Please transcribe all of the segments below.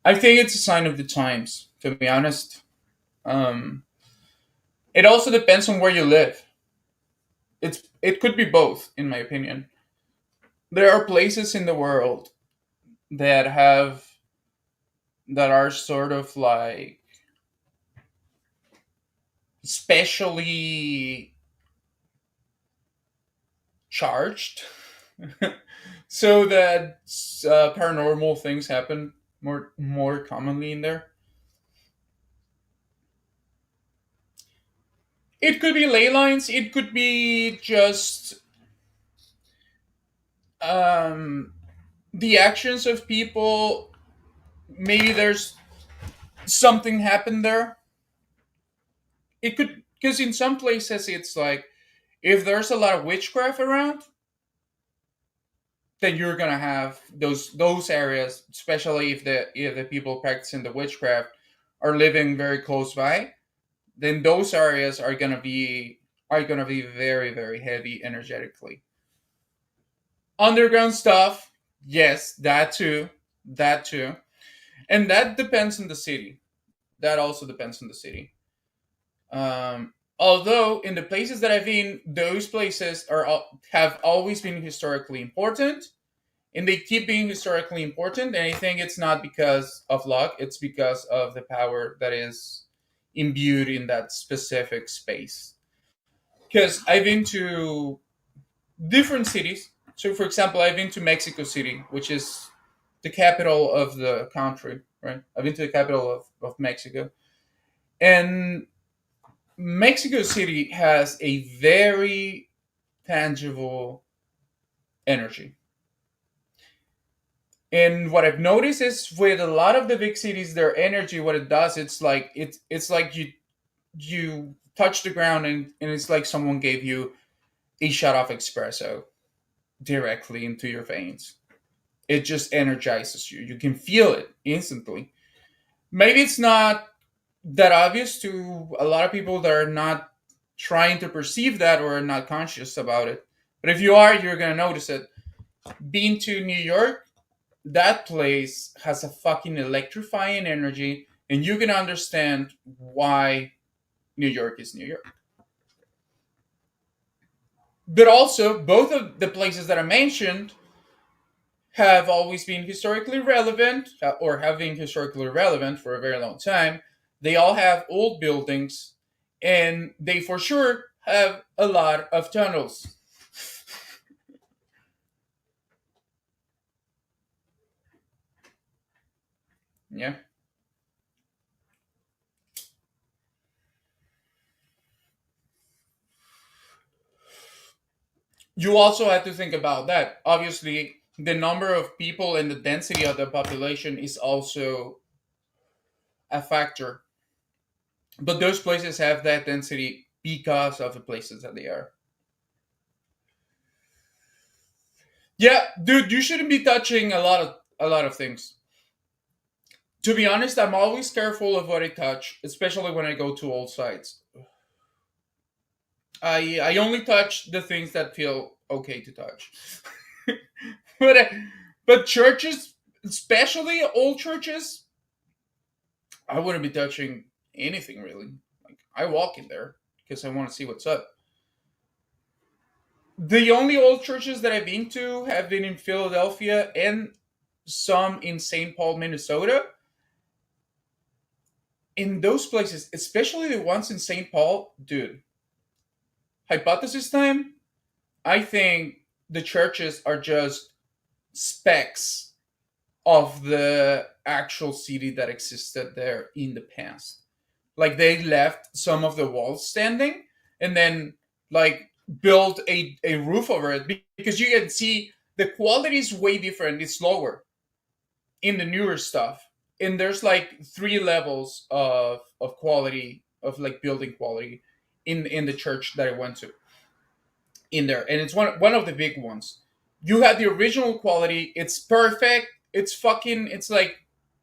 I think it's a sign of the times, to be honest. Um, it also depends on where you live. It could be both, in my opinion. There are places in the world that have that are sort of like specially charged, so that paranormal things happen more commonly in there. It could be ley lines. It could be just um, the actions of people. Maybe there's something happened there. It could, because in some places it's like if there's a lot of witchcraft around, then you're gonna have those areas, especially if the people practicing the witchcraft are living very close by. Then those areas are gonna be very very heavy energetically. Underground stuff, yes, that too, and that depends on the city. That also depends on the city. Although in the places that I've been, those places have always been historically important, and they keep being historically important. And I think it's not because of luck; it's because of the power that is imbued in that specific space. Because I've been to different cities. So, for example, I've been to Mexico City, which is the capital of the country, right? I've been to the capital of Mexico. And Mexico City has a very tangible energy. And what I've noticed is with a lot of the big cities, their energy, what it does, it's like you touch the ground, and it's like someone gave you a shot of espresso directly into your veins. It just energizes you. You can feel it instantly. Maybe it's not that obvious to a lot of people that are not trying to perceive that or are not conscious about it. But if you are, you're gonna notice it. Being to New York, that place has a fucking electrifying energy, and you can understand why New York is New York. But also, both of the places that I mentioned have always been historically relevant, or have been historically relevant for a very long time. They all have old buildings, and they for sure have a lot of tunnels. Yeah. You also have to think about that. Obviously, the number of people and the density of the population is also a factor. But those places have that density because of the places that they are. Yeah, dude, you shouldn't be touching a lot of things. To be honest, I'm always careful of what I touch, especially when I go to old sites. I only touch the things that feel okay to touch. but but churches, especially old churches, I wouldn't be touching anything really. Like I walk in there because I want to see what's up. The only old churches that I've been to have been in Philadelphia and some in St. Paul, Minnesota. In those places, especially the ones in St. Paul, dude, hypothesis time, I think the churches are just specks of the actual city that existed there in the past. Like they left some of the walls standing and then like built a roof over it, because you can see the quality is way different. It's lower in the newer stuff. And there's like three levels of quality, of like building quality in the church that I went to in there, and it's one of the big ones. You have the original quality. It's perfect. It's fucking. It's like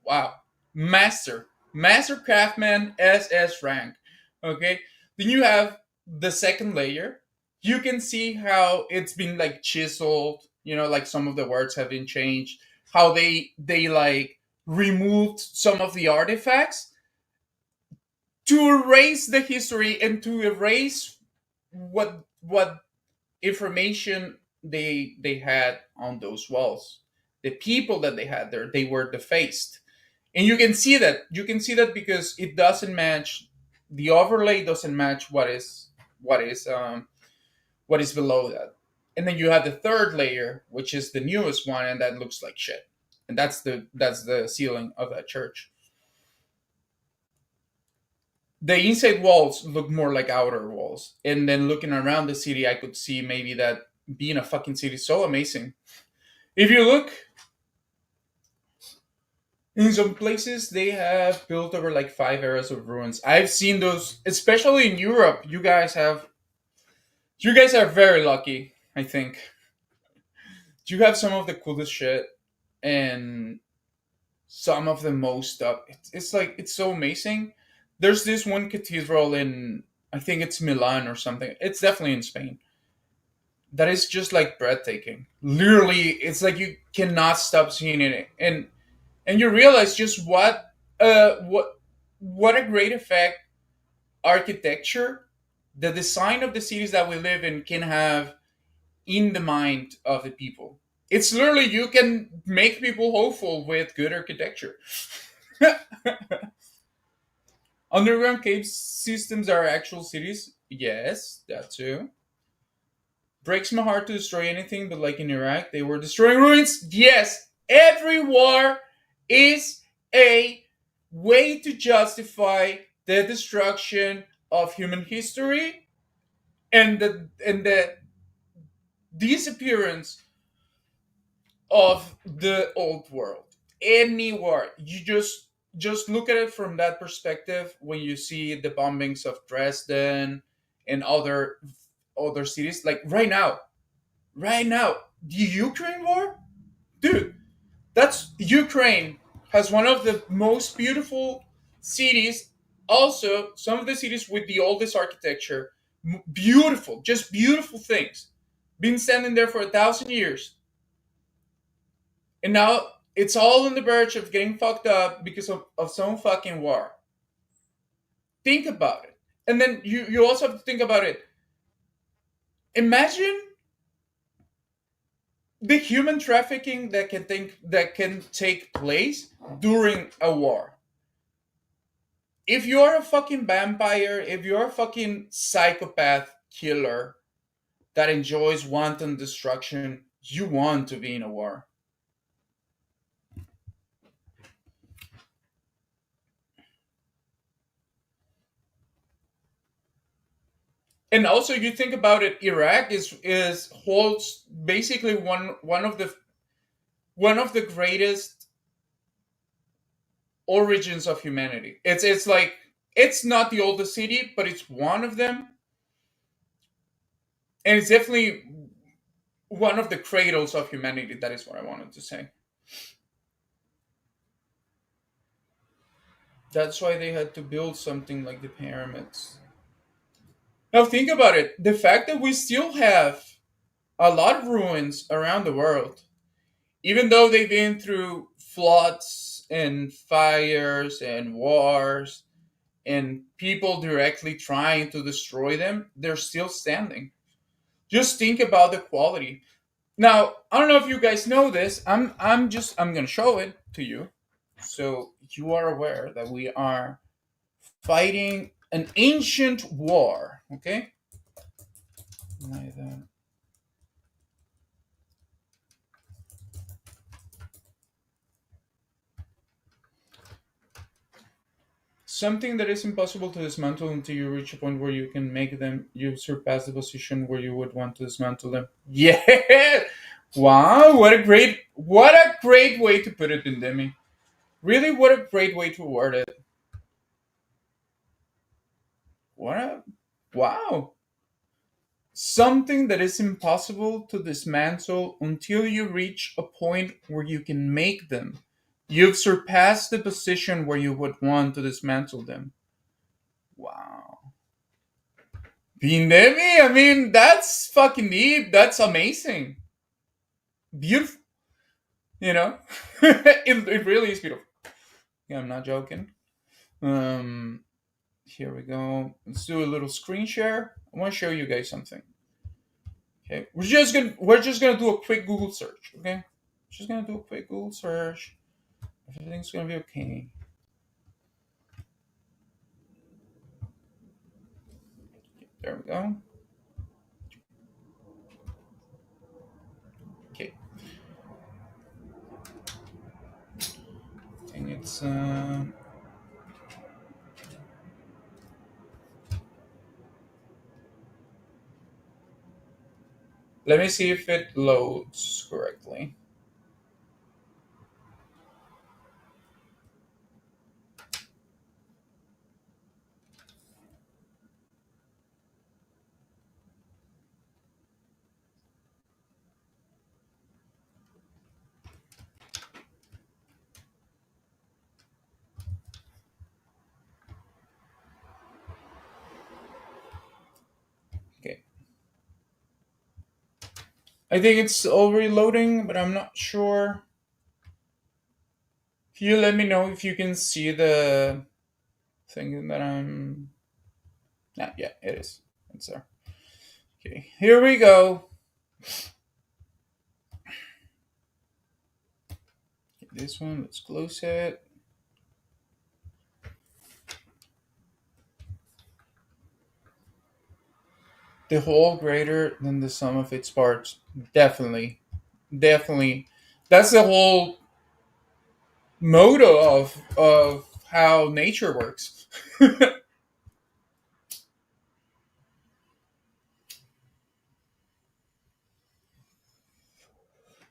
wow, master craftsman SS rank. Okay, then you have the second layer. You can see how it's been like chiseled. Like some of the words have been changed. How they like removed some of the artifacts to erase the history and to erase what information they had on those walls. The people that they had there, they were defaced. And you can see that because it doesn't match, the overlay doesn't match what is what is below that. And then you have the third layer, which is the newest one, and that looks like shit. And that's the ceiling of that church. The inside walls look more like outer walls. And then looking around the city, I could see maybe that being a fucking city is so amazing. If you look in some places, they have built over like 5 eras of ruins. I've seen those, especially in Europe. You guys are very lucky, I think. You have some of the coolest shit and some of the most up. It's like it's so amazing. There's this one cathedral in, I think it's Milan or something. It's definitely in Spain. That is just like breathtaking. Literally, it's like you cannot stop seeing it, and you realize just what a great effect architecture, the design of the cities that we live in can have in the mind of the people. It's literally you can make people hopeful with good architecture. Underground cave systems are actual cities. Yes, that too. Breaks my heart to destroy anything, but like in Iraq, they were destroying ruins. Yes, every war is a way to justify the destruction of human history and the disappearance of the old world. Any war, you just look at it from that perspective when you see the bombings of Dresden and other cities. Like right now, the Ukraine war, dude, that's Ukraine has one of the most beautiful cities. Also, some of the cities with the oldest architecture, beautiful, just beautiful things, been standing there for 1,000 years, and now it's all on the verge of getting fucked up because of some fucking war. Think about it, and then you also have to think about it. Imagine the human trafficking that can take place during a war. If you're a fucking vampire, if you're a fucking psychopath killer that enjoys wanton destruction, you want to be in a war. And also, you think about it, Iraq is holds basically one of the greatest origins of humanity. It's like it's not the oldest city, but it's one of them, and it's definitely one of the cradles of humanity. That is what I wanted to say. That's why they had to build something like the pyramids. Now think about it. The fact that we still have a lot of ruins around the world, even though they've been through floods and fires and wars and people directly trying to destroy them, they're still standing. Just think about the quality. Now, I don't know if you guys know this. I'm gonna show it to you, so you are aware that we are fighting an ancient war. Okay. Like that. Something that is impossible to dismantle until you reach a point where you can make them, you surpass the position where you would want to dismantle them. Yeah! Wow, what a great way to put it, Bindemi. Really, what a great way to word it. What a, wow. Something that is impossible to dismantle until you reach a point where you can make them. You've surpassed the position where you would want to dismantle them. Wow. Bindemi, I mean, that's fucking deep. That's amazing. Beautiful. You know? It really is beautiful. Yeah, I'm not joking. Um, Here we go. Let's do a little screen share. I want to show you guys something. Okay, we're just gonna do a quick Google search. Okay, just gonna do a quick Google search. Everything's gonna be okay. There we go. Okay, I think it's. Let me see if it loads correctly. Okay, I think it's already loading, but I'm not sure. Can you let me know if you can see the thing that I'm? Nah, yeah, it is. It's there. Okay, here we go. Okay, this one, let's close it. The whole greater than the sum of its parts. Definitely. Definitely. That's the whole motto of how nature works.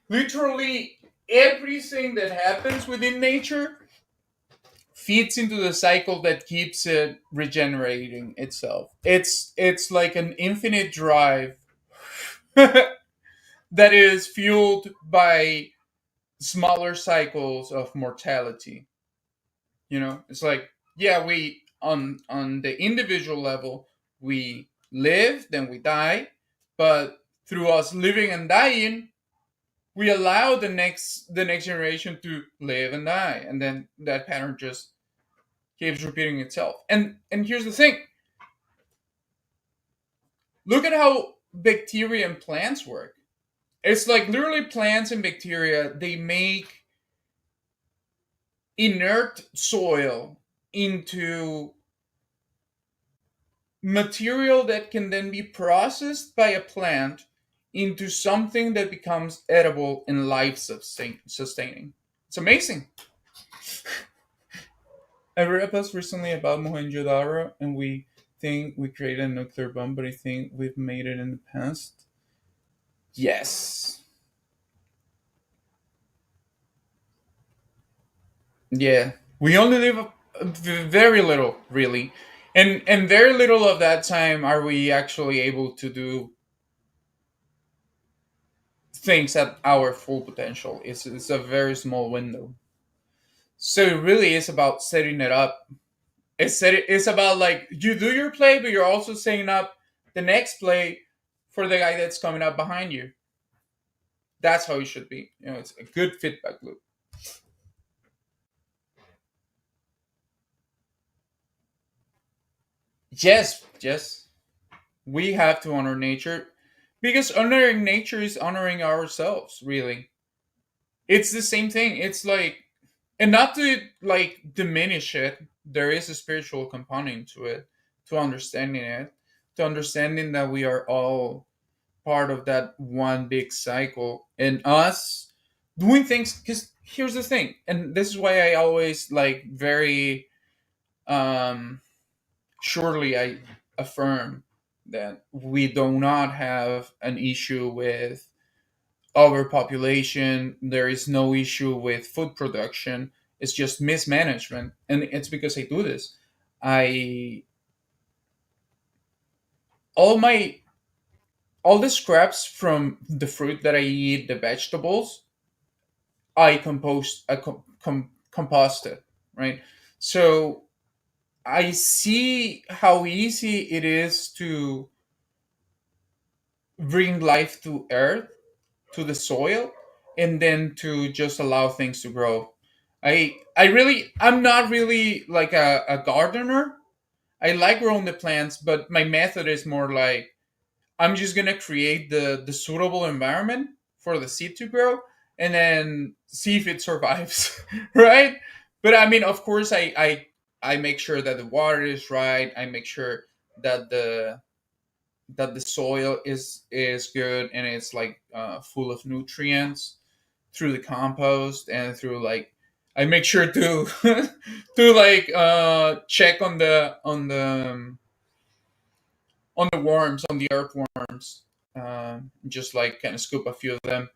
Literally everything that happens within nature feeds into the cycle that keeps it regenerating itself. It's like an infinite drive that is fueled by smaller cycles of mortality. It's like, yeah, we on the individual level we live, then we die, but through us living and dying, we allow the next generation to live and die, and then that pattern just keeps repeating itself. And here's the thing: look at how bacteria and plants work. It's like literally plants and bacteria, they make inert soil into material that can then be processed by a plant into something that becomes edible and sustaining. It's amazing. I read a post recently about Mohenjo-Daro, and we think we created a nuclear bomb, but I think we've made it in the past. Yes. Yeah. We only live very little, really. And very little of that time are we actually able to do things at our full potential. It's a very small window. So it really is about setting it up. It's about like you do your play, but you're also setting up the next play for the guy that's coming up behind you. That's how it should be. It's a good feedback loop. Yes, yes. We have to honor nature because honoring nature is honoring ourselves, really. It's the same thing. It's like, and not to like diminish it, there is a spiritual component to it, to understanding that we are all part of that one big cycle, and us doing things. Because here's the thing, and this is why I always like very um surely I affirm that we do not have an issue with overpopulation. There is no issue with food production. It's just mismanagement, and it's because I do this. I all my all the scraps from the fruit that I eat, the vegetables, I compost it, right? So I see how easy it is to bring life to earth, to the soil, and then to just allow things to grow. I'm not really like a gardener. I like growing the plants, but my method is more like I'm just gonna create the suitable environment for the seed to grow, and then see if it survives, right? But I mean, of course, I make sure that the water is right. I make sure that the soil is good and it's like full of nutrients through the compost and through like I make sure to to like check on the worms, on the earthworms, just like kind of scoop a few of them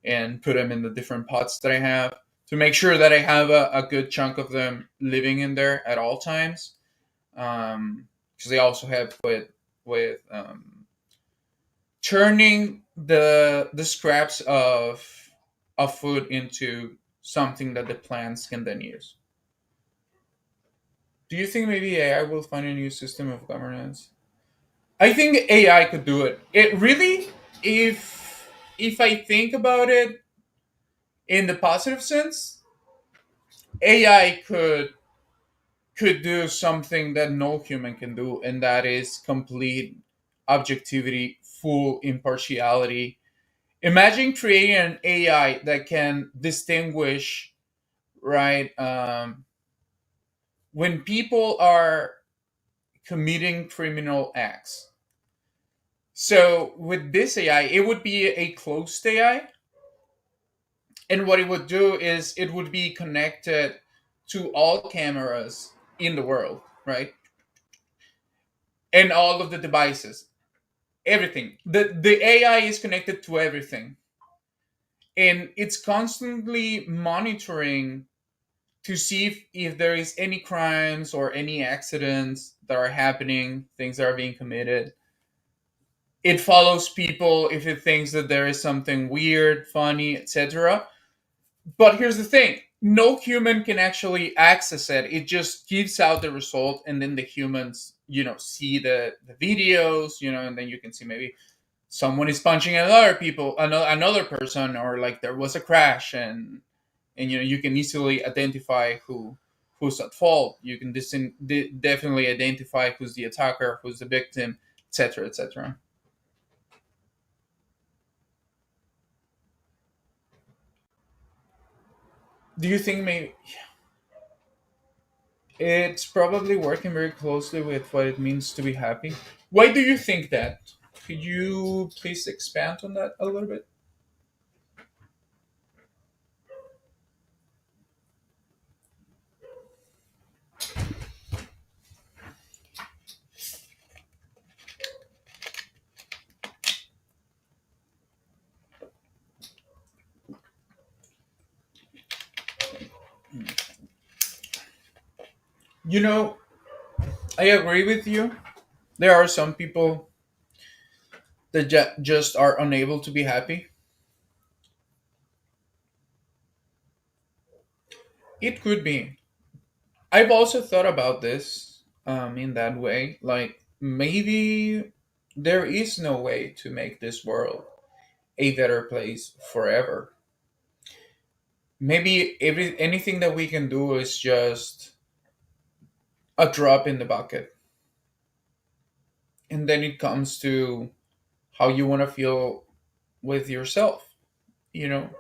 and put them in the different pots that I have to make sure that I have a good chunk of them living in there at all times. Because they also help with turning the scraps of food into something that the plants can then use. Do you think maybe AI will find a new system of governance? I think AI could do it. It really, if I think about it in the positive sense, AI could do something that no human can do, and that is complete objectivity, full impartiality. Imagine creating an AI that can distinguish, right, when people are committing criminal acts. So with this AI, it would be a closed AI, and what it would do is it would be connected to all cameras in the world, right, and all of the devices, everything. The AI is connected to everything, and it's constantly monitoring to see if there is any crimes or any accidents that are happening, things that are being committed. It follows people if it thinks that there is something weird, funny, etc. But here's the thing: no human can actually access it. It just gives out the result, and then the humans, see the videos, and then you can see maybe someone is punching another person, or like there was a crash, and you can easily identify who's at fault. You can definitely identify who's the attacker, who's the victim, etc., etc. Do you think maybe it's probably working very closely with what it means to be happy? Why do you think that? Could you please expand on that a little bit? You know, I agree with you. There are some people that just are unable to be happy. It could be. I've also thought about this in that way. Like, maybe there is no way to make this world a better place forever. Maybe anything that we can do is just a drop in the bucket. And then it comes to how you want to feel with yourself. You know,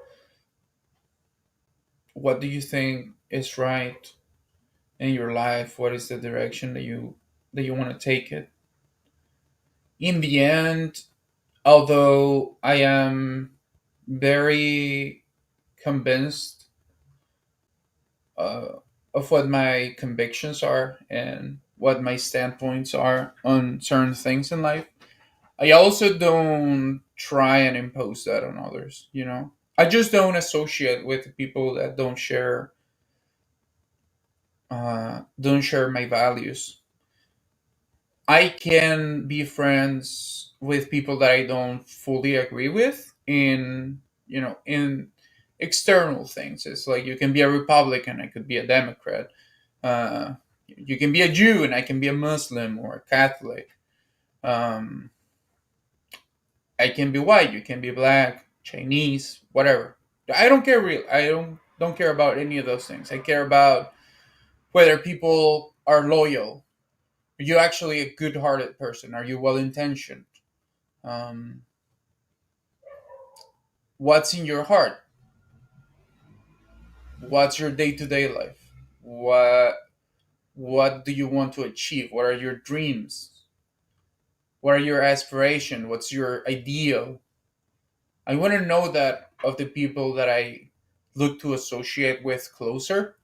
what do you think is right in your life? What is the direction that you want to take it? In the end, although I am very convinced uh, of what my convictions are and what my standpoints are on certain things in life, I also don't try and impose that on others. I just don't associate with people that don't share my values. I can be friends with people that I don't fully agree with in external things. It's like you can be a Republican, I could be a Democrat. You can be a Jew, and I can be a Muslim or a Catholic. Um, I can be white, you can be black, Chinese, whatever. I don't care. Real, I don't. don't care about any of those things. I care about whether people are loyal. Are you actually a good-hearted person? Are you well-intentioned? Um, what's in your heart? What's your day-to-day life? What do you want to achieve? What are your dreams? What are your aspirations? What's your ideal? I want to know that of the people that I look to associate with closer,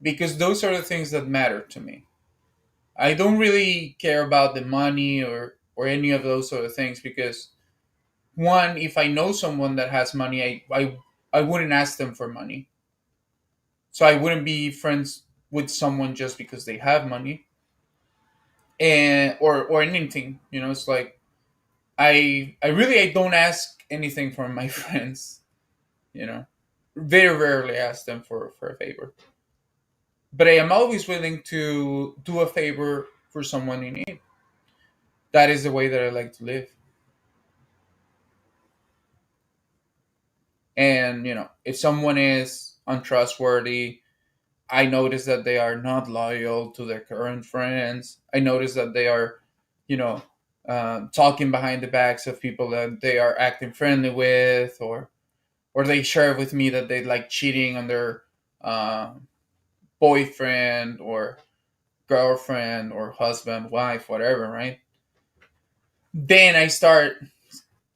because those are the things that matter to me. I don't really care about the money or any of those sort of things, because one, if I know someone that has money, I wouldn't ask them for money. So I wouldn't be friends with someone just because they have money, and or anything. It's like I don't ask anything from my friends. You know, very rarely ask them for a favor, but I am always willing to do a favor for someone in need. That is the way that I like to live. And if someone is untrustworthy, I notice that they are not loyal to their current friends. I notice that they are, you know, talking behind the backs of people that they are acting friendly with, or they share with me that they like cheating on their uh, boyfriend or girlfriend or husband, wife, whatever, right? Then I start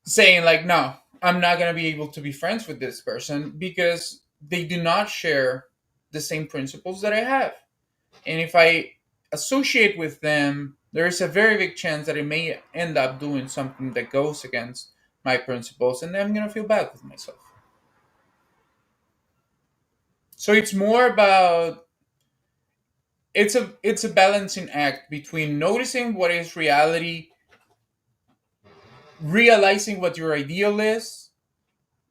saying like, no, I'm not gonna be able to be friends with this person because they do not share the same principles that I have. And if I associate with them, there is a very big chance that I may end up doing something that goes against my principles, and then I'm gonna feel bad with myself. So it's more about it's a balancing act between noticing what is reality, realizing what your ideal is,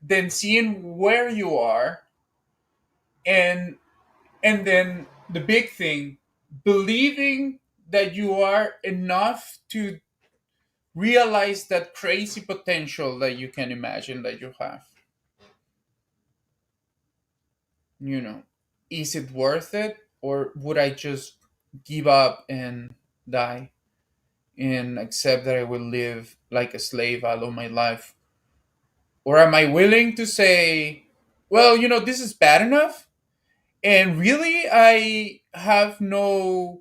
then seeing where you are, and then the big thing, believing that you are enough to realize that crazy potential that you can imagine that you have. you know is it worth it, or would I just give up and die and accept that I will live like a slave all of my life? Or am I willing to say, well, this is bad enough, and really I have no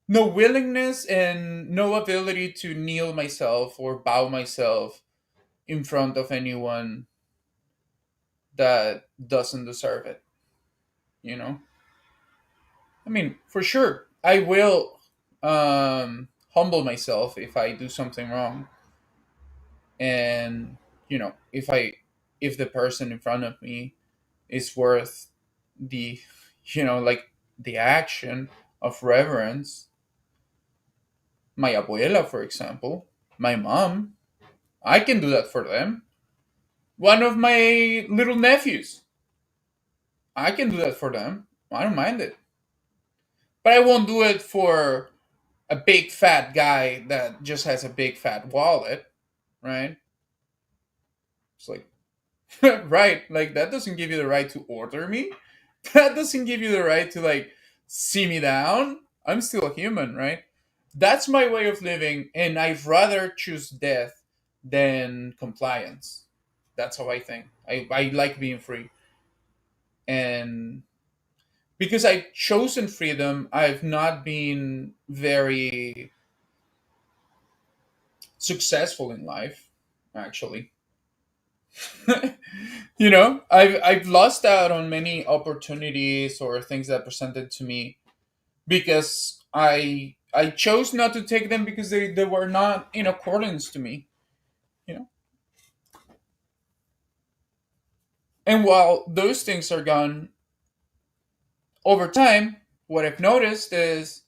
willingness and no ability to kneel myself or bow myself in front of anyone that doesn't deserve it. you know I mean, for sure I will humble myself if I do something wrong, and if the person in front of me is worth the like the action of reverence. My abuela, for example, my mom, I can do that for them. One of my little nephews, I can do that for them. I don't mind it. But I won't do it for a big fat guy that just has a big fat wallet, right? It's like, right, like that doesn't give you the right to order me. That doesn't give you the right to like see me down. I'm still a human, right? That's my way of living, and I'd rather choose death than compliance. That's how I think. I like being free. And because I've chosen freedom, I've not been very successful in life, actually. I've lost out on many opportunities or things that presented to me because I chose not to take them because they were not in accordance to me. You know, and while those things are gone over time, what I've noticed is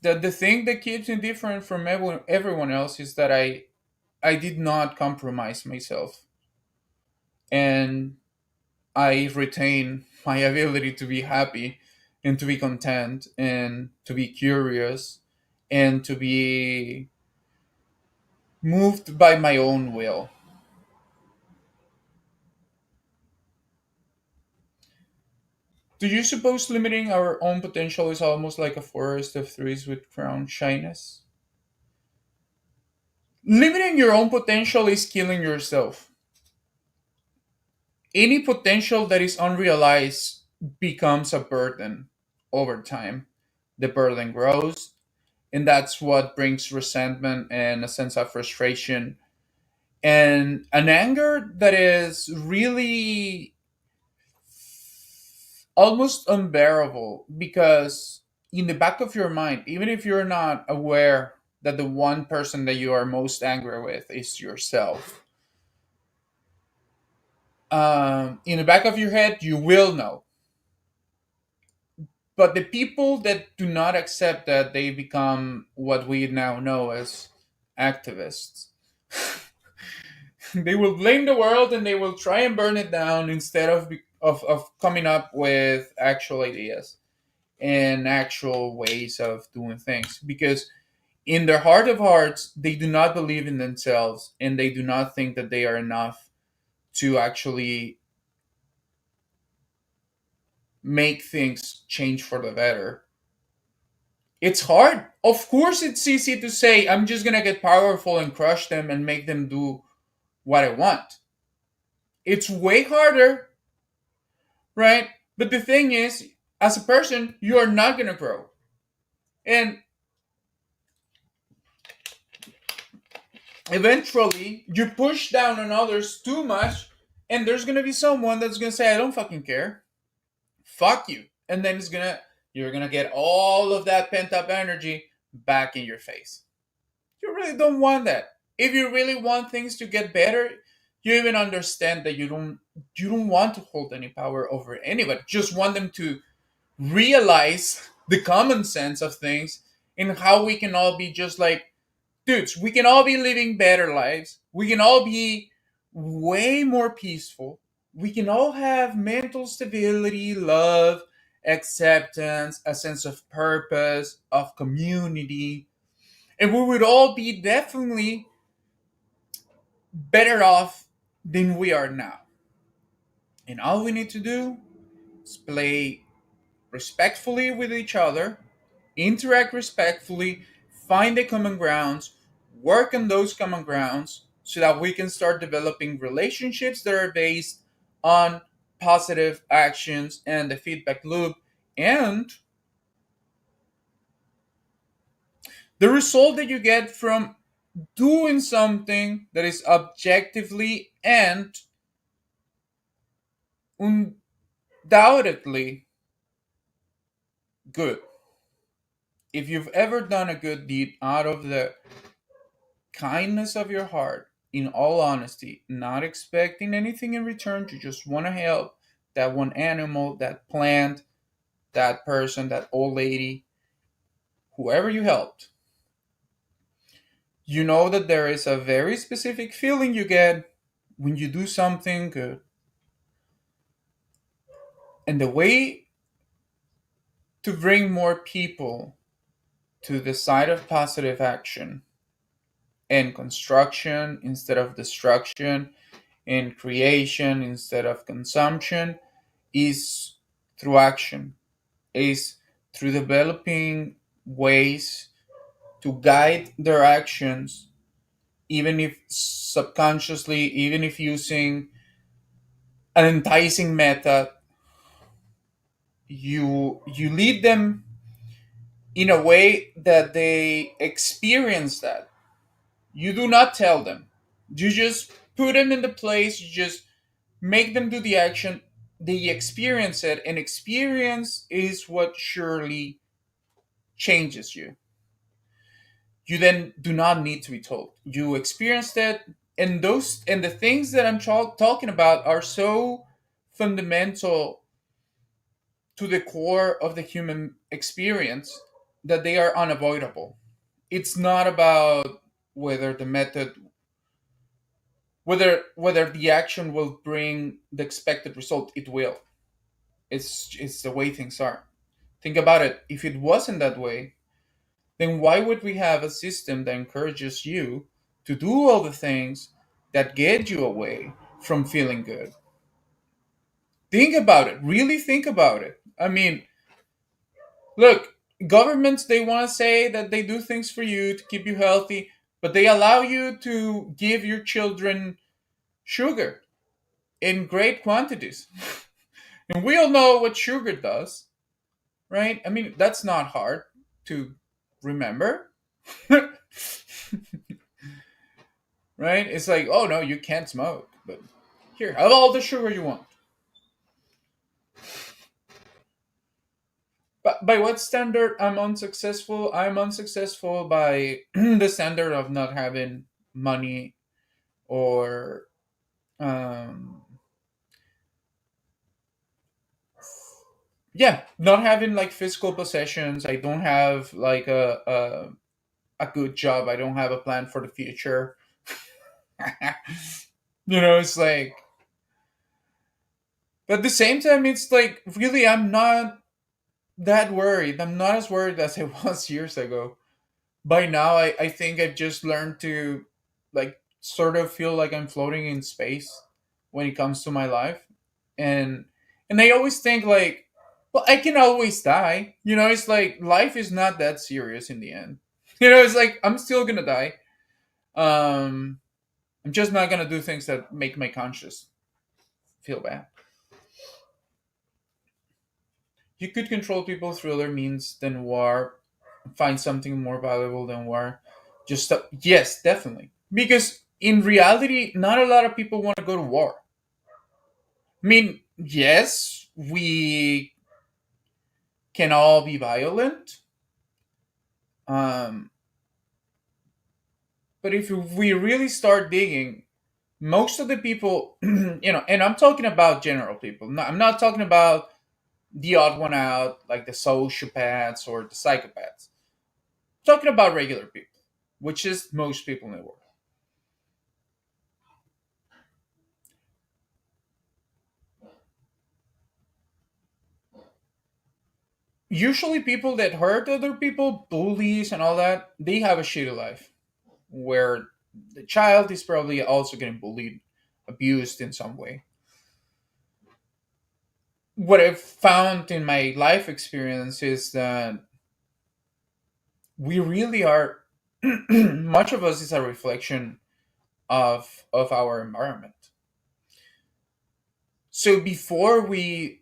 that the thing that keeps me different from everyone else is that I did not compromise myself, and I retain my ability to be happy and to be content and to be curious and to be moved by my own will. Do you suppose limiting our own potential is almost like a forest of trees with crown shyness? Limiting your own potential is killing yourself. Any potential that is unrealized becomes a burden over time. The burden grows, and that's what brings resentment and a sense of frustration and an anger that is really almost unbearable because in the back of your mind, even if you're not aware that the one person that you are most angry with is yourself, in the back of your head you will know. But the people that do not accept that, they become what we now know as activists. They will blame the world and they will try and burn it down instead of coming up with actual ideas and actual ways of doing things, because in their heart of hearts they do not believe in themselves and they do not think that they are enough to actually make things change for the better. It's hard. Of course it's easy to say I'm just going to get powerful and crush them and make them do what I want. It's way harder, right? But the thing is, as a person you are not going to grow. And eventually you push down on others too much, and there's gonna be someone that's gonna say, I don't fucking care. Fuck you. And then you're gonna get all of that pent up energy back in your face. You really don't want that. If you really want things to get better, you even understand that you don't want to hold any power over anybody. Just want them to realize the common sense of things and how we can all be just like dudes, we can all be living better lives. We can all be way more peaceful. We can all have mental stability, love, acceptance, a sense of purpose, of community. And we would all be definitely better off than we are now. And all we need to do is play respectfully with each other, interact respectfully, find the common grounds, work on those common grounds so that we can start developing relationships that are based on positive actions and the feedback loop. And the result that you get from doing something that is objectively and undoubtedly good. If you've ever done a good deed out of the kindness of your heart, in all honesty, not expecting anything in return, you just want to help that one animal, that plant, that person, that old lady, whoever you helped, you know that there is a very specific feeling you get when you do something good. And the way to bring more people to the side of positive action and construction instead of destruction and creation instead of consumption is through action, is through developing ways to guide their actions, even if subconsciously, even if using an enticing method. You lead them in a way that they experience that. You do not tell them. You just put them in the place, you just make them do the action, they experience it, and experience is what surely changes you. You then do not need to be told. You experienced it, and the things that I'm talking about are so fundamental to the core of the human experience that they are unavoidable. It's not about whether the method whether the action will bring the expected result. It will. It's the way things are. Think about it. If it wasn't that way, then why would we have a system that encourages you to do all the things that get you away from feeling good? Think about it. Really think about it. I mean, look, governments, they want to say that they do things for you to keep you healthy, but they allow you to give your children sugar in great quantities. And we all know what sugar does, right? I mean, that's not hard to remember. Right? It's like, oh no, you can't smoke, but here, have all the sugar you want. But by what standard I'm unsuccessful? I'm unsuccessful by the standard of not having money, or um, yeah, not having like physical possessions. I don't have like a good job. I don't have a plan for the future. It's like, but at the same time, it's like, really, I'm not that worried. I'm not as worried as I was years ago. By now, I think I've just learned to, like, sort of feel like I'm floating in space when it comes to my life. And I always think like, well, I can always die. It's like life is not that serious in the end. It's like I'm still gonna die. Um I'm just not gonna do things that make my conscience feel bad. You could control people through other means than war, find something more valuable than war. Yes, definitely. Because in reality, not a lot of people want to go to war. I mean, yes, we can all be violent. Um, but if we really start digging, most of the people, and I'm talking about general people. I'm not talking about the odd one out, like the sociopaths or the psychopaths. I'm talking about regular people, which is most people in the world. Usually, people that hurt other people, bullies and all that, they have a shitty life, where the child is probably also getting bullied, abused in some way. What I've found in my life experience is that we really are, much of us is a reflection of our environment. So before we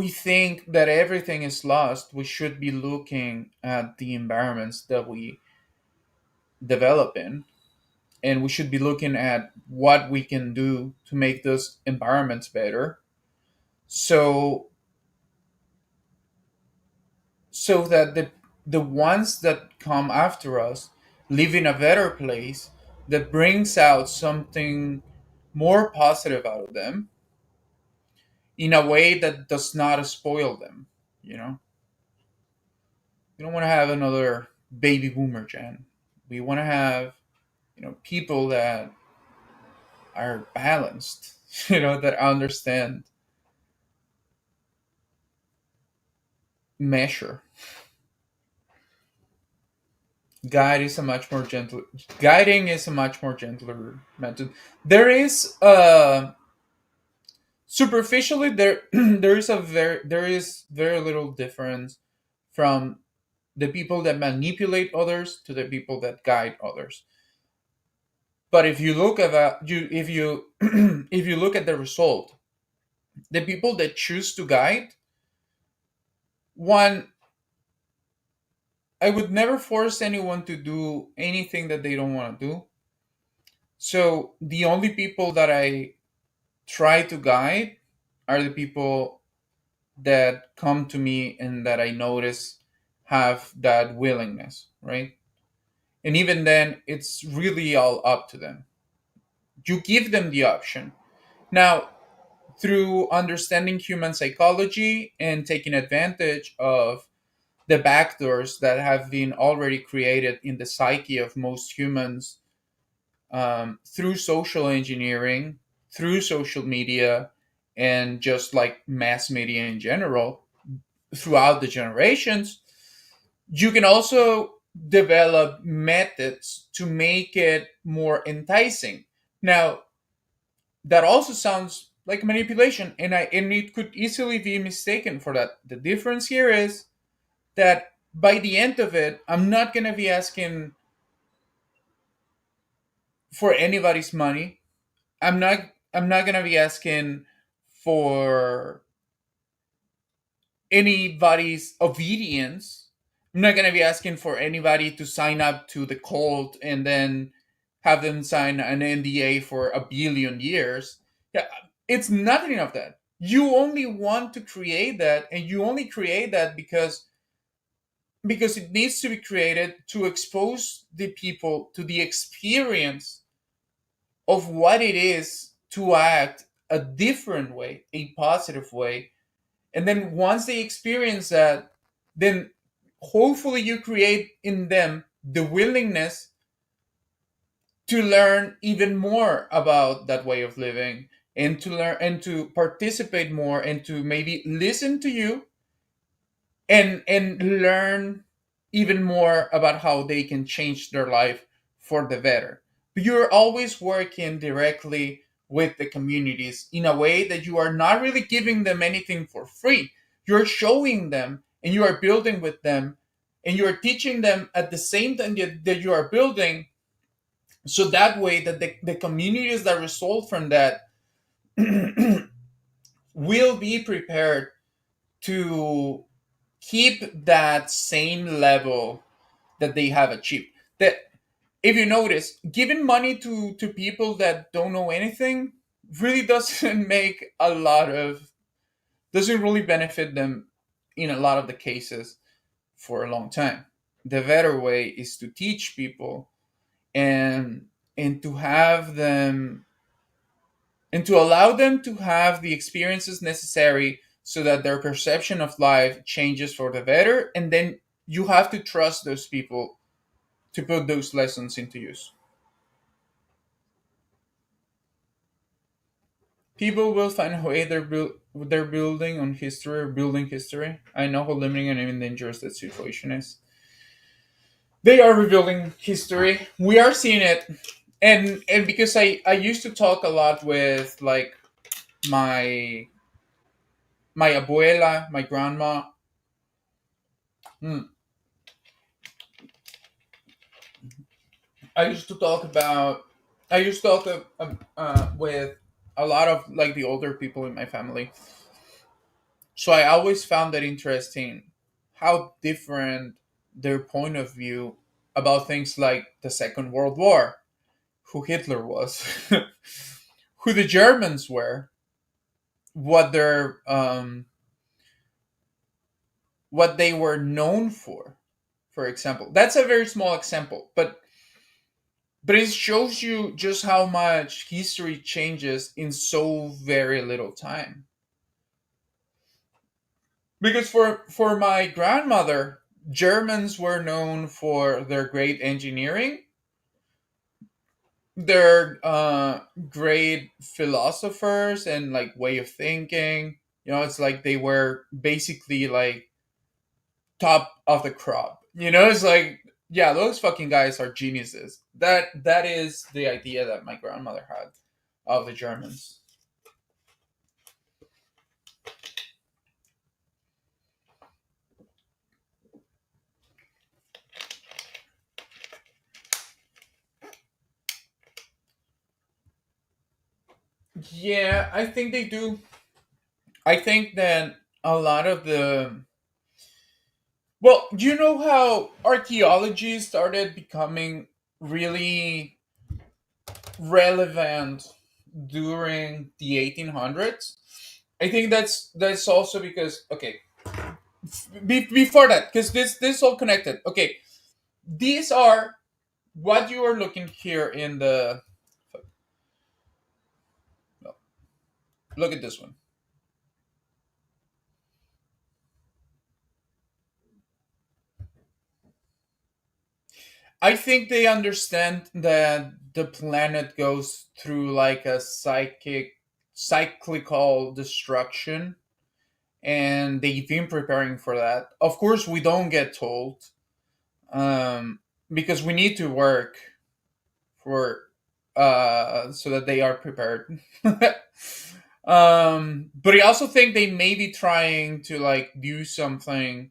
think that everything is lost, we should be looking at the environments that we develop in, and we should be looking at what we can do to make those environments better, so that the ones that come after us live in a better place, that brings out something more positive out of them, in a way that does not spoil them. You know, we don't want to have another baby boomer gen. We want to have, people that are balanced, that understand measure. Guide is a much more gentle Guiding is a much more gentler method. There is superficially, there is very little difference from the people that manipulate others to the people that guide others. But if you look at that, you if you if you look at the result, the people that choose to guide, one, I would never force anyone to do anything that they don't want to do. So the only people that I try to guide are the people that come to me and that I notice have that willingness, right? And even then, it's really all up to them. You give them the option. Now, through understanding human psychology and taking advantage of the backdoors that have been already created in the psyche of most humans, through social engineering, through social media, and just like mass media in general, throughout the generations, you can also develop methods to make it more enticing. Now, that also sounds like manipulation, and it could easily be mistaken for that. The difference here is that by the end of it, I'm not gonna be asking for anybody's money. I'm not gonna be asking for anybody's obedience. I'm not gonna be asking for anybody to sign up to the cult and then have them sign an NDA for a billion years. Yeah, it's nothing of that. You only want to create that, and you only create that because it needs to be created to expose the people to the experience of what it is to act a different way, a positive way. And then once they experience that, then hopefully you create in them the willingness to learn even more about that way of living, and to learn and to participate more, and to maybe listen to you, and learn even more about how they can change their life for the better. But you're always working directly with the communities in a way that you are not really giving them anything for free. You're showing them, and you are building with them, and you are teaching them at the same time that you are building, so that way that the communities that result from that will be prepared to keep that same level that they have achieved. That, if you notice, giving money to people that don't know anything really doesn't make a lot of doesn't really benefit them in a lot of the cases for a long time. The better way is to teach people, and to have them, and to allow them to have the experiences necessary so that their perception of life changes for the better. And then you have to trust those people to put those lessons into use. People will find a way. They're building on history, or building history. I know how limiting and even dangerous that situation is. They are rebuilding history. We are seeing it, and because I used to talk a lot with, like, my my abuela, my grandma. Hmm. I used to talk about. I used to talk with a lot of, like, the older people in my family. So I always found that interesting, how different their point of view about things like the Second World War, who Hitler was, who the Germans were, what their what they were known for. For example, that's a very small example, but it shows you just how much history changes in so very little time. Because for my grandmother, Germans were known for their great engineering, their great philosophers, and, like, way of thinking. It's like they were basically, like, top of the crop. It's like, yeah, those fucking guys are geniuses. That is the idea that my grandmother had of the Germans. Yeah, I think they do. I think that a lot of the well, you know how archaeology started becoming really relevant during the 1800s? I think that's also because, okay, before that, because this is all connected. Okay, these are what you are looking here in the. No, look at this one. I think they understand that the planet goes through, like, a cyclical destruction, and they've been preparing for that. Of course, we don't get told, because we need to work for so that they are prepared. But I also think they may be trying to like do something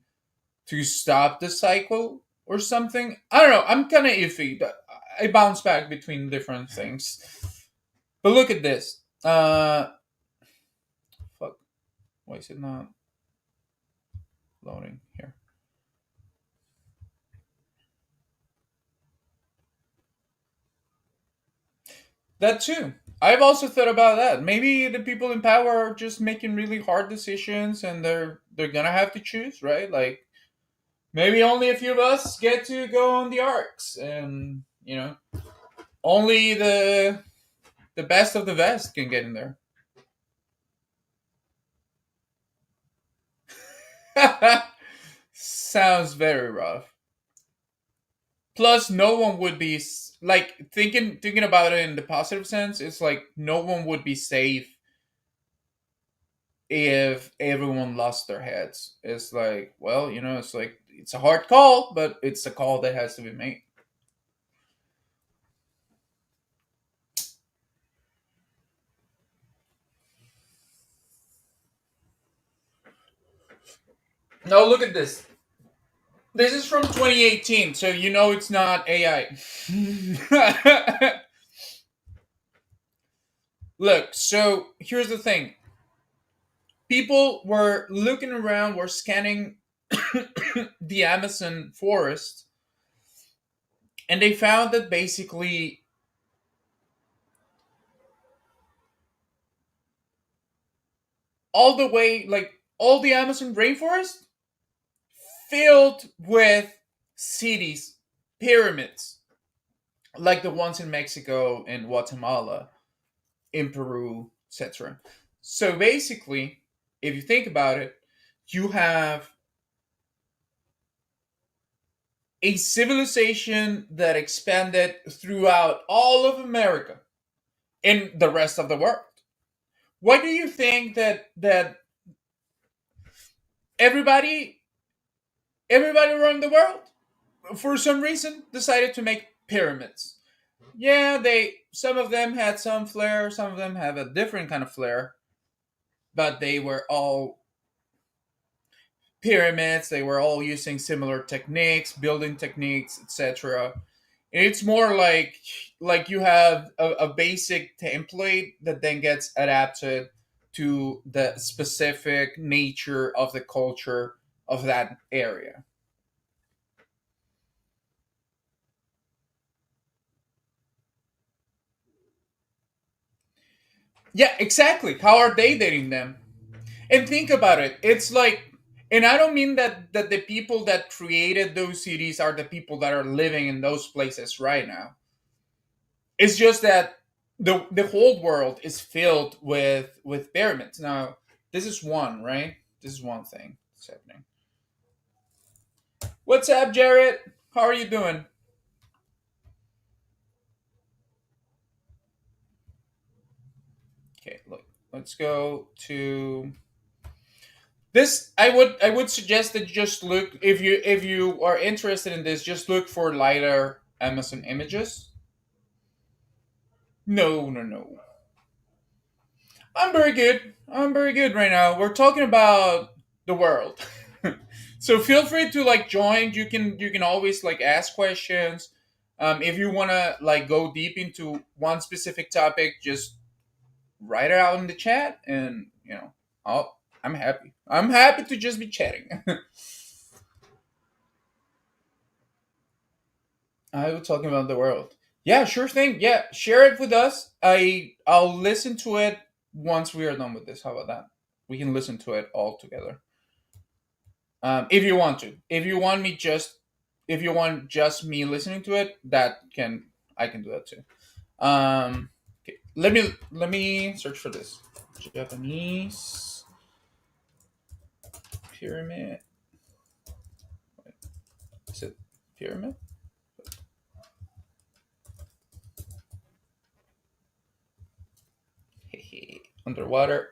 to stop the cycle or something. I don't know. I'm kind of iffy. I bounce back between different things. But look at this. Fuck. Why is it not loading here? That too. I've also thought about that. Maybe the people in power are just making really hard decisions, and they're gonna have to choose, right? Like maybe only a few of us get to go on the arcs, and only the best of the best can get in there. Sounds very rough. Plus, no one would be like thinking about it in the positive sense. It's like no one would be safe if everyone lost their heads. It's like, well, it's like it's a hard call, but it's a call that has to be made. No, look at this. This is from 2018, so it's not AI. Look, so here's the thing. People were looking around, were scanning the Amazon forest, and they found that basically all the way, like all the Amazon rainforest, filled with cities, pyramids, like the ones in Mexico and Guatemala, in Peru, etc. So basically, if you think about it, you have a civilization that expanded throughout all of America and the rest of the world. Why do you think that everybody everybody around the world for some reason decided to make pyramids? Yeah, they some of them had some flair, some of them have a different kind of flair, but they were all pyramids. They were all using similar techniques, building techniques, etc. It's more like you have a basic template that then gets adapted to the specific nature of the culture of that area. Yeah, exactly. How are they dating them? And think about it. It's like, and I don't mean that the people that created those cities are the people that are living in those places right now. It's just that the whole world is filled with pyramids. Now, this is one, right? This is one thing that's happening. What's up, Jarrett? How are you doing? Okay, look. Let's go to this. I would suggest that you just look if you are interested in this, just look for lighter Amazon images. No, no, no. I'm very good. I'm very good right now. We're talking about the world. So feel free to like join. You can always like ask questions. If you wanna like go deep into one specific topic, just write it out in the chat, and I'm happy. I'm happy to just be chatting. I was talking about the world. Yeah, sure thing. Yeah, share it with us. I'll listen to it once we are done with this. How about that? We can listen to it all together. If you want to. If you want just me listening to it, that can I can do that too. Okay, let me search for this. Japanese pyramid. Is it pyramid? Underwater.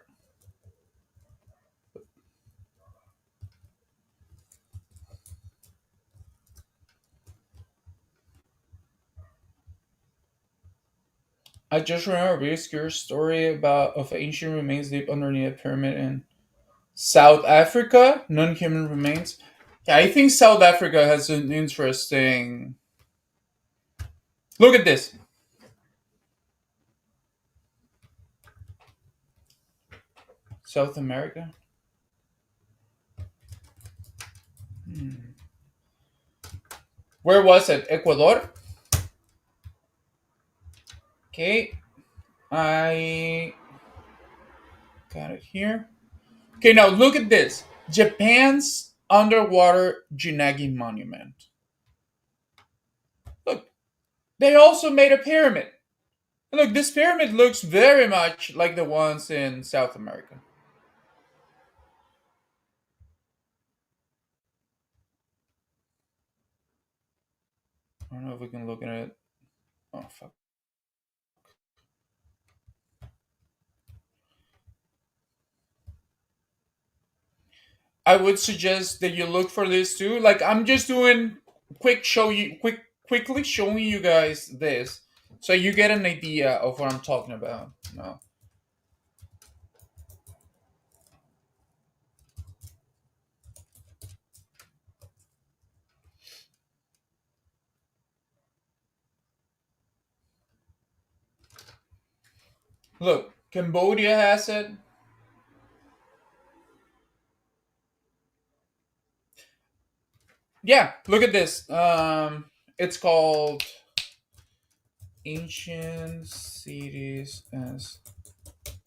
I just remember a very scary story about of ancient remains deep underneath a pyramid in South Africa. Non-human remains. Yeah, I think South Africa has an interesting. Look at this. South America. Where was it? Ecuador. Okay, I got it here. Okay, now look at this. Japan's underwater Junagi monument. Look, they also made a pyramid. Look, this pyramid looks very much like the ones in South America. I don't know if we can look at it. Oh fuck. I would suggest that you look for this too. Like I'm just doing quickly showing you guys this so you get an idea of what I'm talking about. No. Look, Cambodia has it. Yeah, look at this. It's called Ancient Cities as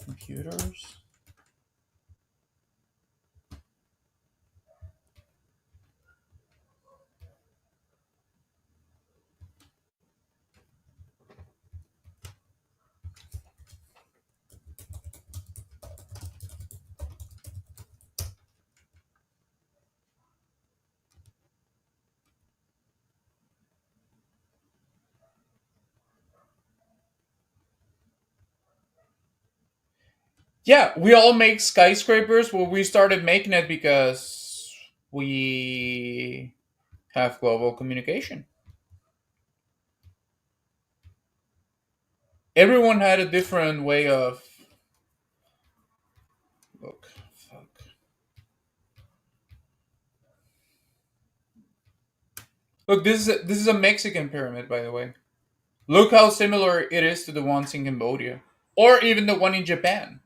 Computers. Yeah, we all make skyscrapers. Well, we started making it because we have global communication. Everyone had a different way of look. Fuck. Look, this is a Mexican pyramid, by the way. Look how similar it is to the ones in Cambodia, or even the one in Japan.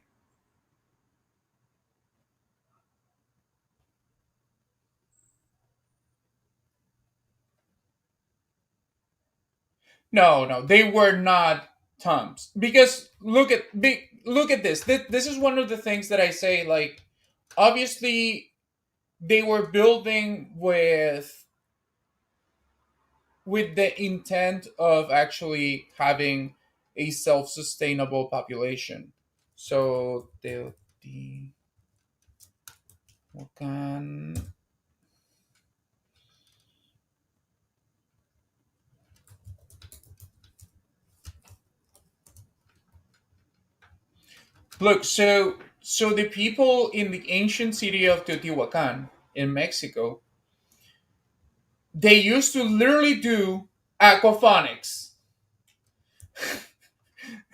No, no, they were not tombs. Because look at this. This is one of the things that I say. Like, obviously, they were building with the intent of actually having a self-sustainable population. So Teotihuacan. Look, so the people in the ancient city of Teotihuacan in Mexico, they used to literally do aquaponics.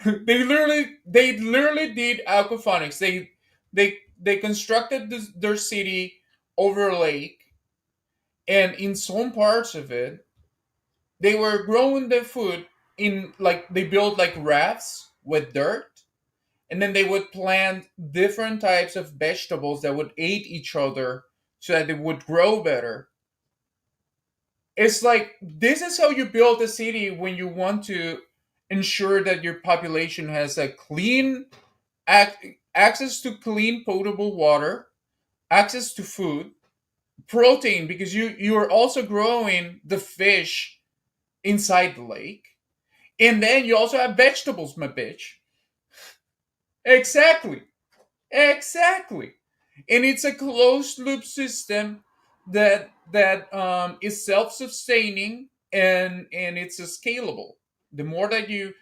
They literally did aquaponics. They constructed their city over a lake, and in some parts of it, they were growing their food in like they built like rafts with dirt, and then they would plant different types of vegetables that would aid each other so that they would grow better. It's like this is how you build a city when you want to ensure that your population has a clean access to clean potable water, access to food, protein because you are also growing the fish inside the lake, and then you also have vegetables, my bitch. Exactly. Exactly. And it's a closed loop system that is self-sustaining, and it's a scalable. The more that you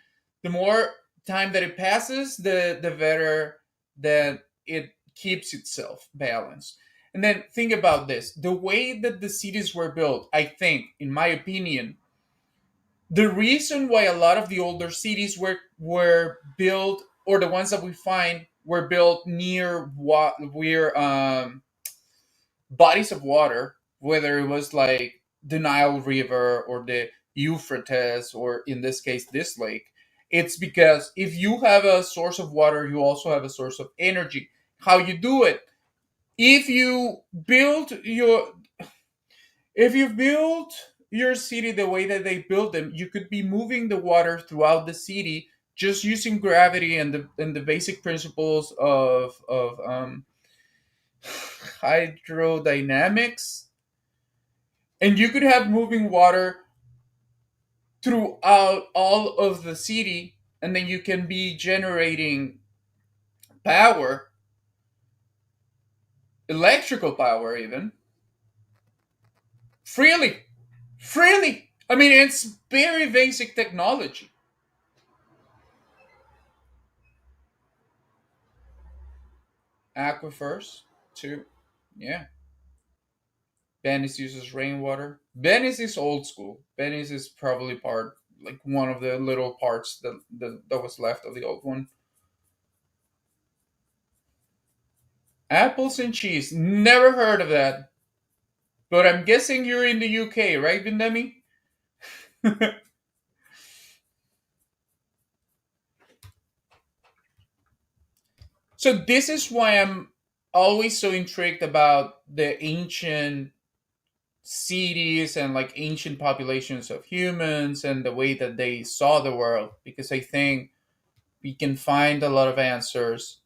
the more time that it passes, the better that it keeps itself balanced. And then think about this. The way that the cities were built, I think, in my opinion, The reason why a lot of the older cities were built, or the ones that we find were built near what we're bodies of water, whether it was like the Nile River or the Euphrates, or in this case, this lake, it's because if you have a source of water, you also have a source of energy. How you do it? If you build your if you build your city the way that they built them, you could be moving the water throughout the city just using gravity and the basic principles of hydrodynamics, and you could have moving water throughout all of the city, and then you can be generating power, electrical power even, freely. I mean, it's very basic technology. Aquifers too. Yeah. Venice uses rainwater. Venice is old school. Venice is probably part, like one of the little parts that was left of the old one. Apples and cheese. Never heard of that. But I'm guessing you're in the UK, right, Vindemi? So this is why I'm always so intrigued about the ancient cities and like ancient populations of humans and the way that they saw the world, because I think we can find a lot of answers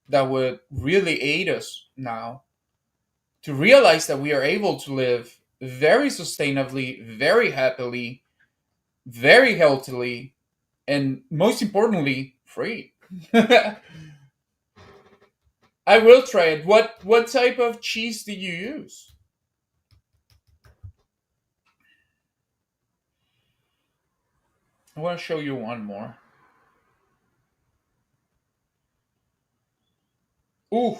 that would really aid us now to realize that we are able to live very sustainably, very happily, very healthily, and most importantly, free. I will try it. What type of cheese do you use? I want to show you one more. Ooh,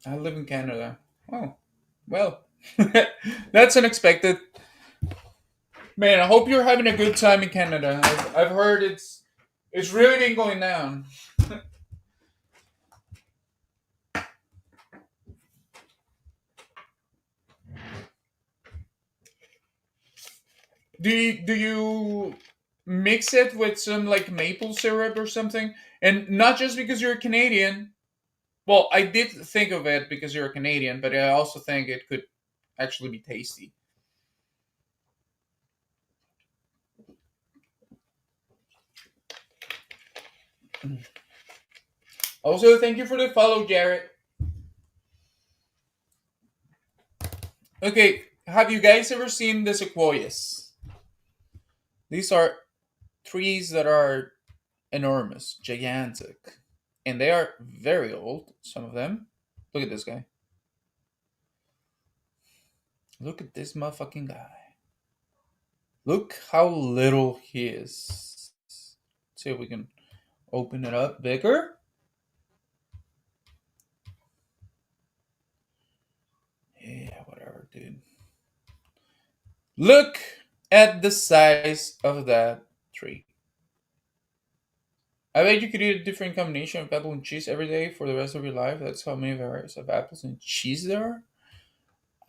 I live in Canada. Oh, well, that's unexpected. Man, I hope you're having a good time in Canada. I've heard it's really been going down. Do you mix it with some like maple syrup or something? And not just because you're a Canadian. Well, I did think of it because you're a Canadian, but I also think it could actually be tasty. Also, thank you for the follow, Jarrett. Okay, have you guys ever seen the sequoias? These are trees that are enormous, gigantic, and they are very old. Some of them. Look at this guy. Look at this motherfucking guy. Look how little he is. Let's see if we can open it up bigger. Yeah, whatever, dude. Look at the size of that tree. I bet you could eat a different combination of apple and cheese every day for the rest of your life. That's how many varieties of apples and cheese there are.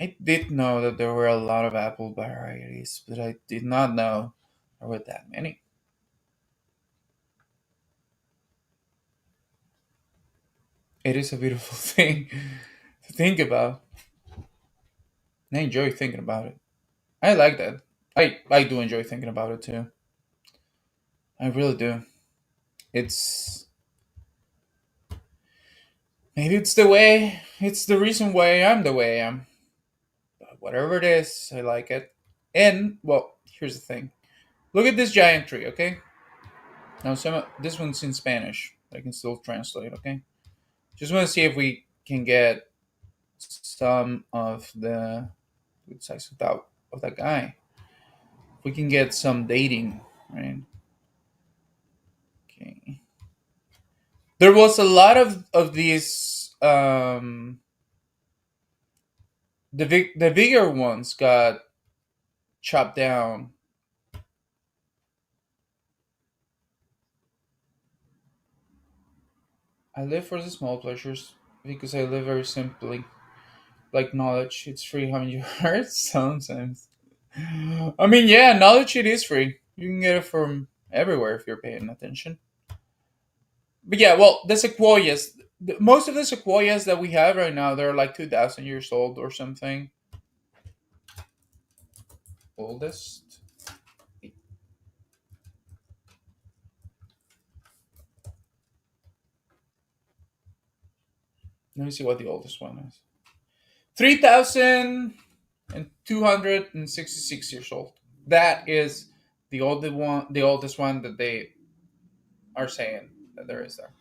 I did know that there were a lot of apple varieties, but I did not know there were that many. It is a beautiful thing to think about. And I enjoy thinking about it. I like that. I do enjoy thinking about it too. I really do. It's maybe it's the reason why I'm the way I am. But whatever it is, I like it. And well, here's the thing. Look at this giant tree, okay? Now this one's in Spanish. I can still translate, okay? Just want to see if we can get some of the good size of that guy. If we can get some dating. right? Okay. There was a lot of these. The bigger ones got chopped down. I live for the small pleasures because I live very simply. Like knowledge, it's free. Haven't you heard? Sometimes. I mean, yeah, knowledge it is free. You can get it from everywhere if you're paying attention. But yeah, well, the sequoias, most of the sequoias that we have right now, they're like 2,000 years old or something. Oldest. Let me see what the oldest one is. 3,266 years old. That is the oldest one. The oldest one that they are saying that there is there.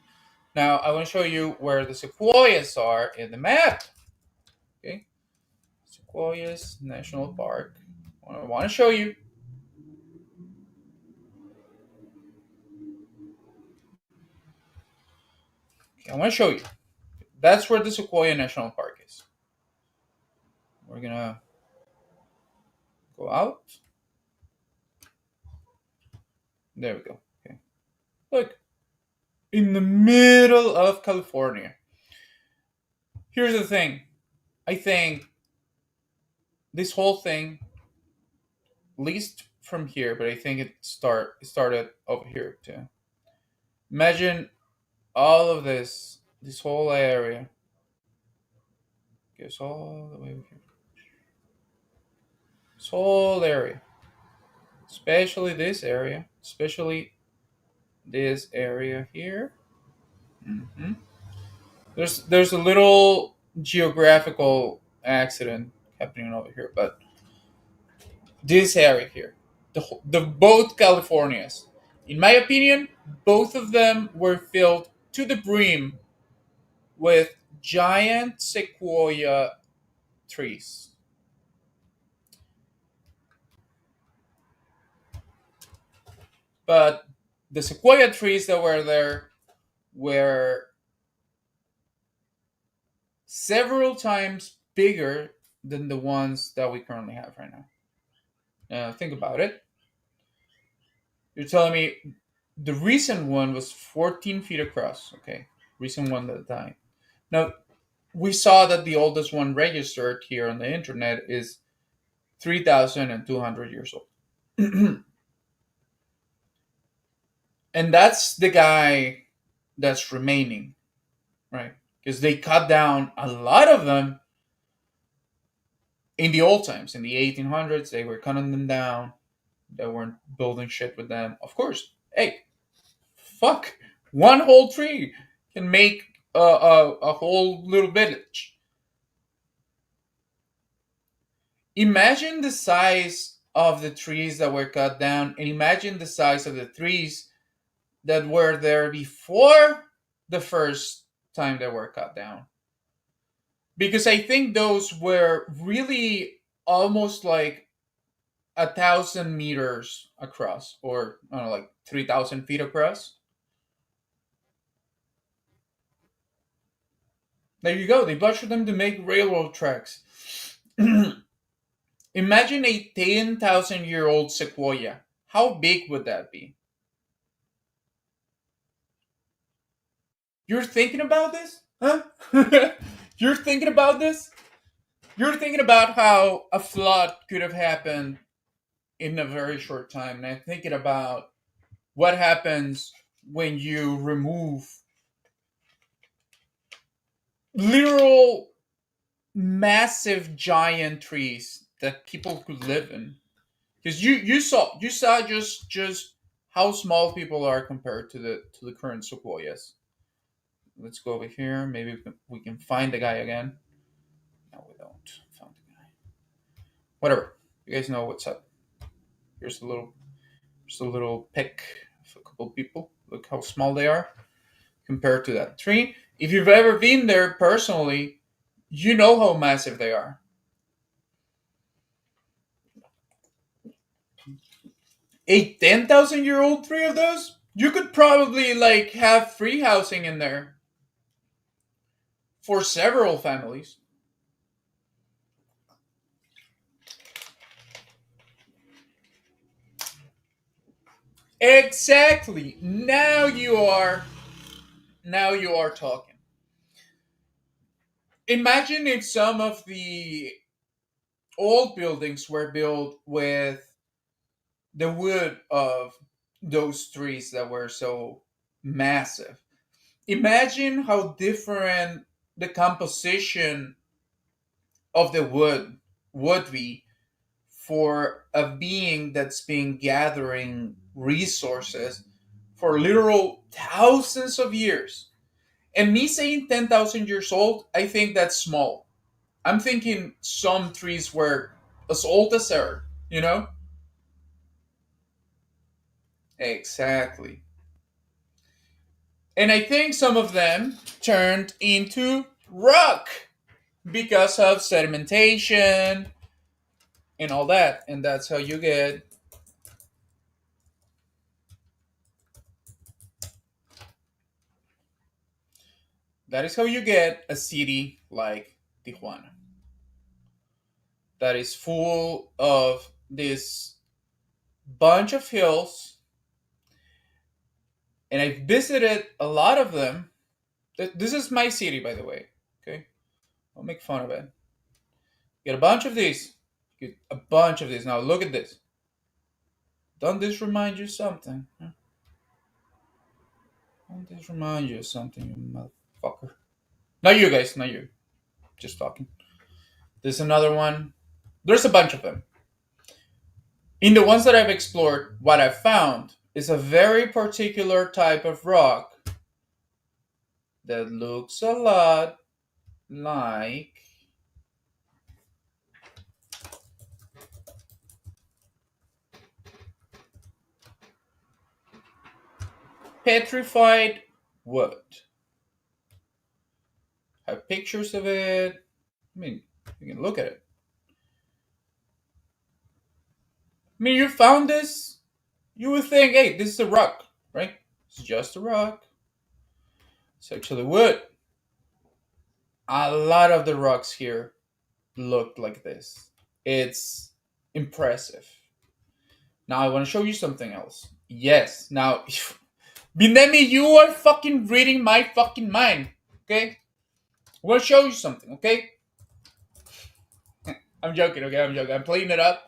Now I want to show you where the sequoias are in the map. Okay, Sequoias National Park. I want to show you. Okay, I want to show you. That's where the Sequoia National Park is. We're gonna go out. There we go. Okay, look, in the middle of California. Here's the thing. I think this whole thing, least from here, but I think it started over here too. Imagine all of this whole area goes all the way over here. This whole area, especially this area here. hmm there's a little geographical accident happening over here, but this area here, the both Californias, in my opinion, both of them were filled to the brim with giant sequoia trees. But the sequoia trees that were there were several times bigger than the ones that we currently have right now. Think about it. You're telling me the recent one was 14 feet across. Okay, recent one that died. Now we saw that the oldest one registered here on the internet is 3,200 years old. And that's the guy that's remaining, right? Because they cut down a lot of them in the old times. In the 1800s, they were cutting them down. They weren't building shit with them. Of course, hey, fuck, one whole tree can make a whole little village. Imagine the size of the trees that were cut down, and imagine the size of the trees that were there before the first time they were cut down. Because I think those were really almost like 1,000 meters across, or I don't know, like 3,000 feet across. There you go. They butchered them to make railroad tracks. Imagine a 10,000-year-old sequoia. How big would that be? You're thinking about this? Huh? You're thinking about this? You're thinking about how a flood could have happened in a very short time. And I'm thinking about what happens when you remove literal massive giant trees that people could live in. Because you saw just how small people are compared to the current sequoias. Let's go over here. Maybe we can find the guy again. No, we don't. Found the guy. Whatever. You guys know what's up. Here's a little pic of a couple people. Look how small they are compared to that tree. If you've ever been there personally, you know how massive they are. A 10,000-year-old tree of those, you could probably like have free housing in there for several families. Exactly. Now you are talking. Imagine if some of the old buildings were built with the wood of those trees that were so massive. Imagine how different the composition of the wood would be for a being that's been gathering resources for literal thousands of years. And me saying 10,000 years old, I think that's small. I'm thinking some trees were as old as Earth, you know? Exactly. And I think some of them turned into rock because of sedimentation and all that. And that's how you get that is how you get a city like Tijuana that is full of this bunch of hills. And I visited a lot of them. This is my city, by the way. Okay, I'll make fun of it. Get a bunch of these. Get a bunch of these. Now look at this. Don't this remind you something? Huh? Don't this remind you of something, you motherfucker? Not you guys, not you. Just talking. There's another one. There's a bunch of them. In the ones that I've explored, what I've found is a very particular type of rock that looks a lot like petrified wood. I have pictures of it. I mean, you can look at it. I mean, you found this, you would think, hey, this is a rock, right? It's just a rock. It's actually wood. A lot of the rocks here look like this. It's impressive. Now I want to show you something else. Yes. Now, Binemi, you are fucking reading my fucking mind. Okay? I want to show you something. Okay? I'm joking. Okay? I'm joking. I'm playing it up.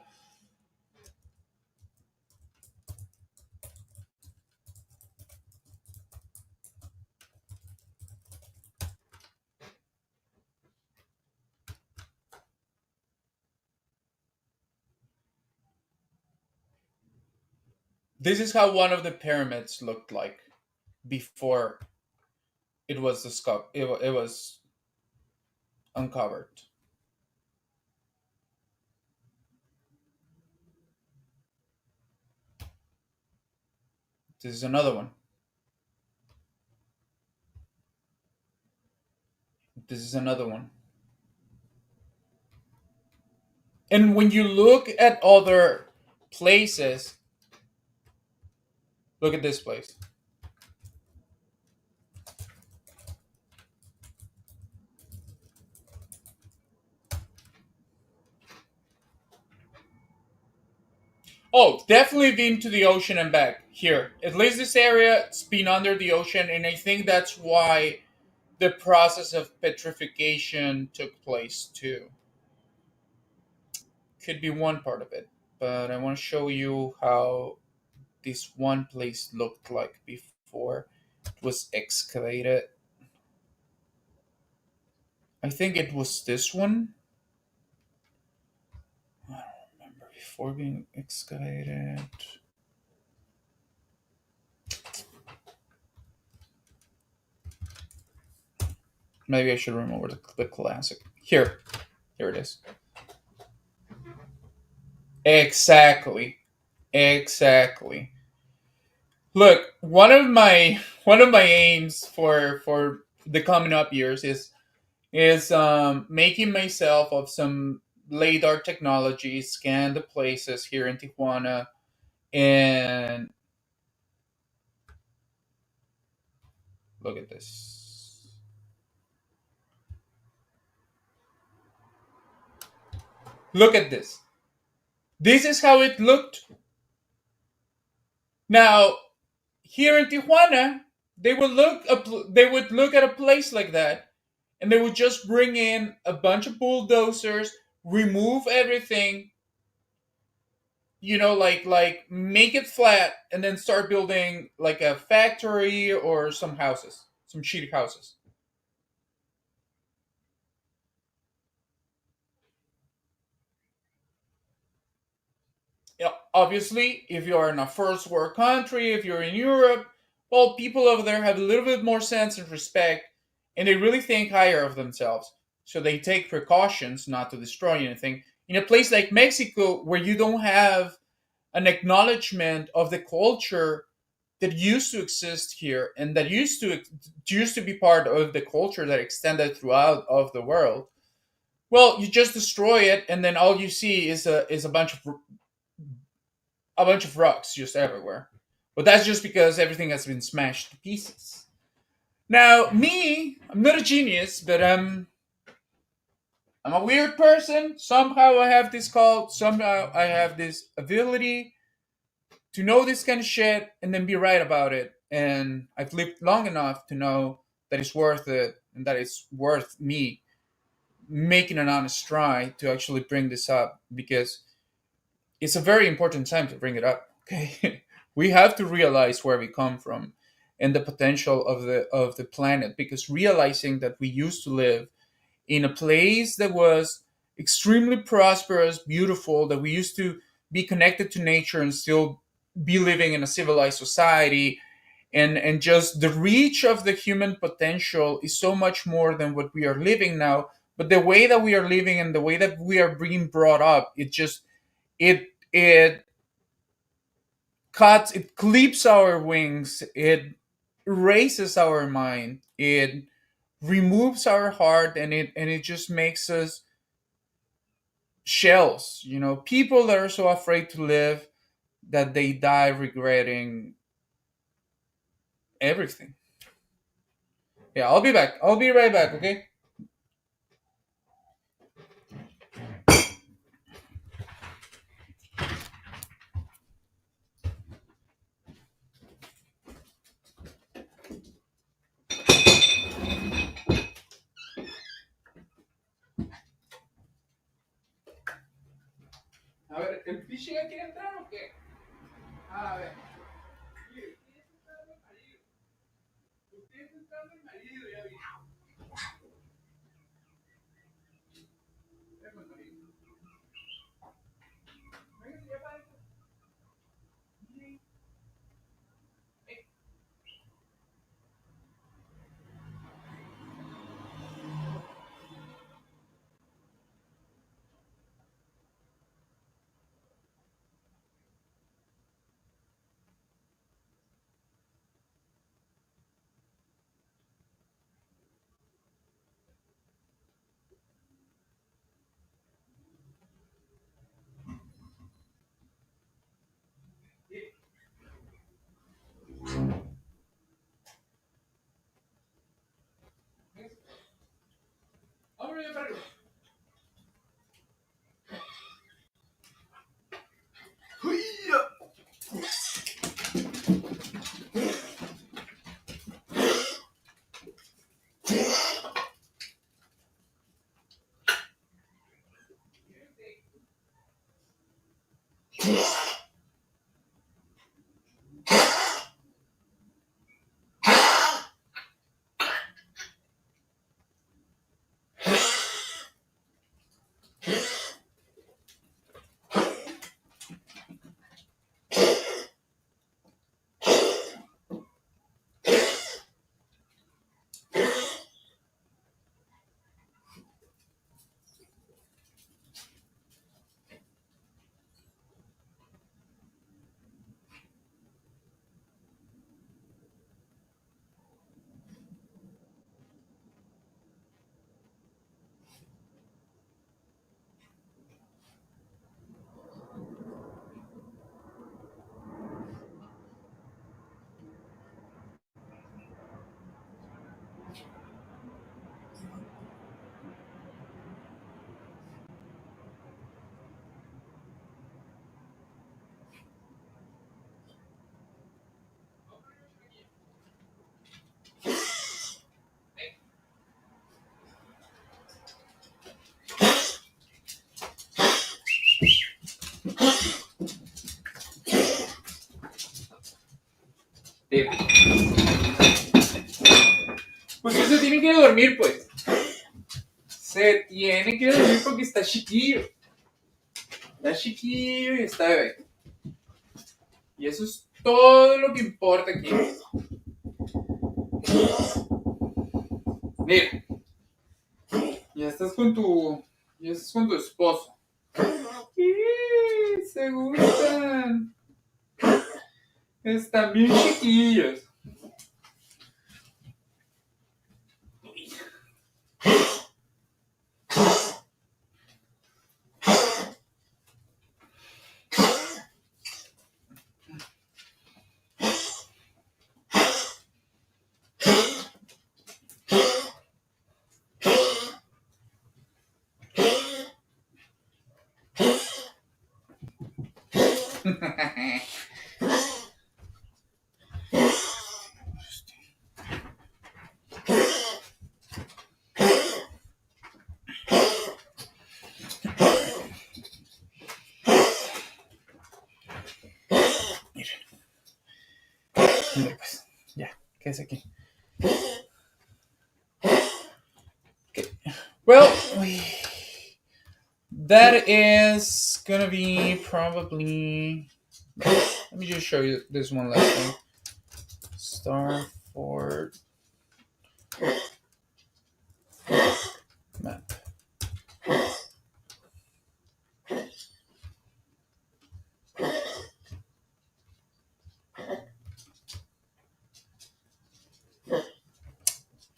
This is how one of the pyramids looked like before it was discovered. It was uncovered. This is another one. This is another one. And when you look at other places, look at this place. Oh, definitely been to the ocean and back. Here, at least this area, it's been under the ocean, and I think that's why the process of petrification took place too. Could be one part of it, but I want to show you how this one place looked like before it was excavated. I think it was this one. I don't remember before being excavated. Maybe I should remember the classic. Here it is. Exactly, exactly. Look, one of my aims for the coming up years is making myself of some LADAR technology, scan the places here in Tijuana, And look at this. Look at this. This is how it looked. Now, here in Tijuana, they would look at a place like that, and they would just bring in a bunch of bulldozers, remove everything, like make it flat, and then start building like a factory or some houses, some shitty houses. Obviously, if you're in a first world country, if you're in Europe, well, people over there have a little bit more sense and respect, and they really think higher of themselves. So they take precautions not to destroy anything. In a place like Mexico, where you don't have an acknowledgement of the culture that used to exist here and that used to be part of the culture that extended throughout of the world, well, you just destroy it, and then all you see is a bunch of rocks just everywhere. But that's just because everything has been smashed to pieces. Now, me, I'm not a genius, but I'm a weird person. Somehow I have this cult. Somehow I have this ability to know this kind of shit and then be right about it. And I've lived long enough to know that it's worth it and that it's worth me making an honest try to actually bring this up, because it's a very important time to bring it up. Okay, we have to realize where we come from and the potential of the planet, because realizing that we used to live in a place that was extremely prosperous, beautiful, that we used to be connected to nature and still be living in a civilized society, and just the reach of the human potential is so much more than what we are living now. But the way that we are living and the way that we are being brought up, it cuts, it clips our wings, it raises our mind, it removes our heart, and it just makes us shells. People that are so afraid to live that they die regretting everything. Yeah, I'll be back. I'll be right back, okay? A ver, ¿el phishing quiere entrar o qué? A ver. Vámonos ya para arriba. tiene que dormir, pues. Se tiene que dormir porque está chiquillo. Está chiquillo y está bebé. Y eso es todo lo que importa aquí. Mira, ya estás con tu, ya estás con tu esposo. Sí, se gustan. Están bien chiquillos. Mira, pues, ya, quédese aquí. Okay. Well, that is gonna be probably. Let me just show you this one last thing. Starford map.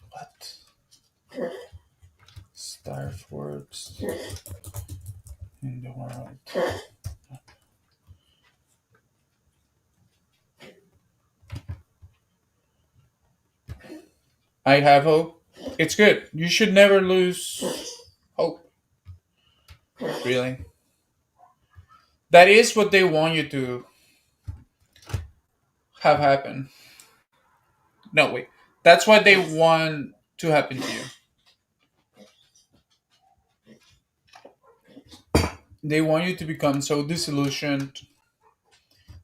What? Starfords in the world. I have hope. It's good. You should never lose hope. Really. That is what they want you to have happen. No, wait. That's what they want to happen to you. They want you to become so disillusioned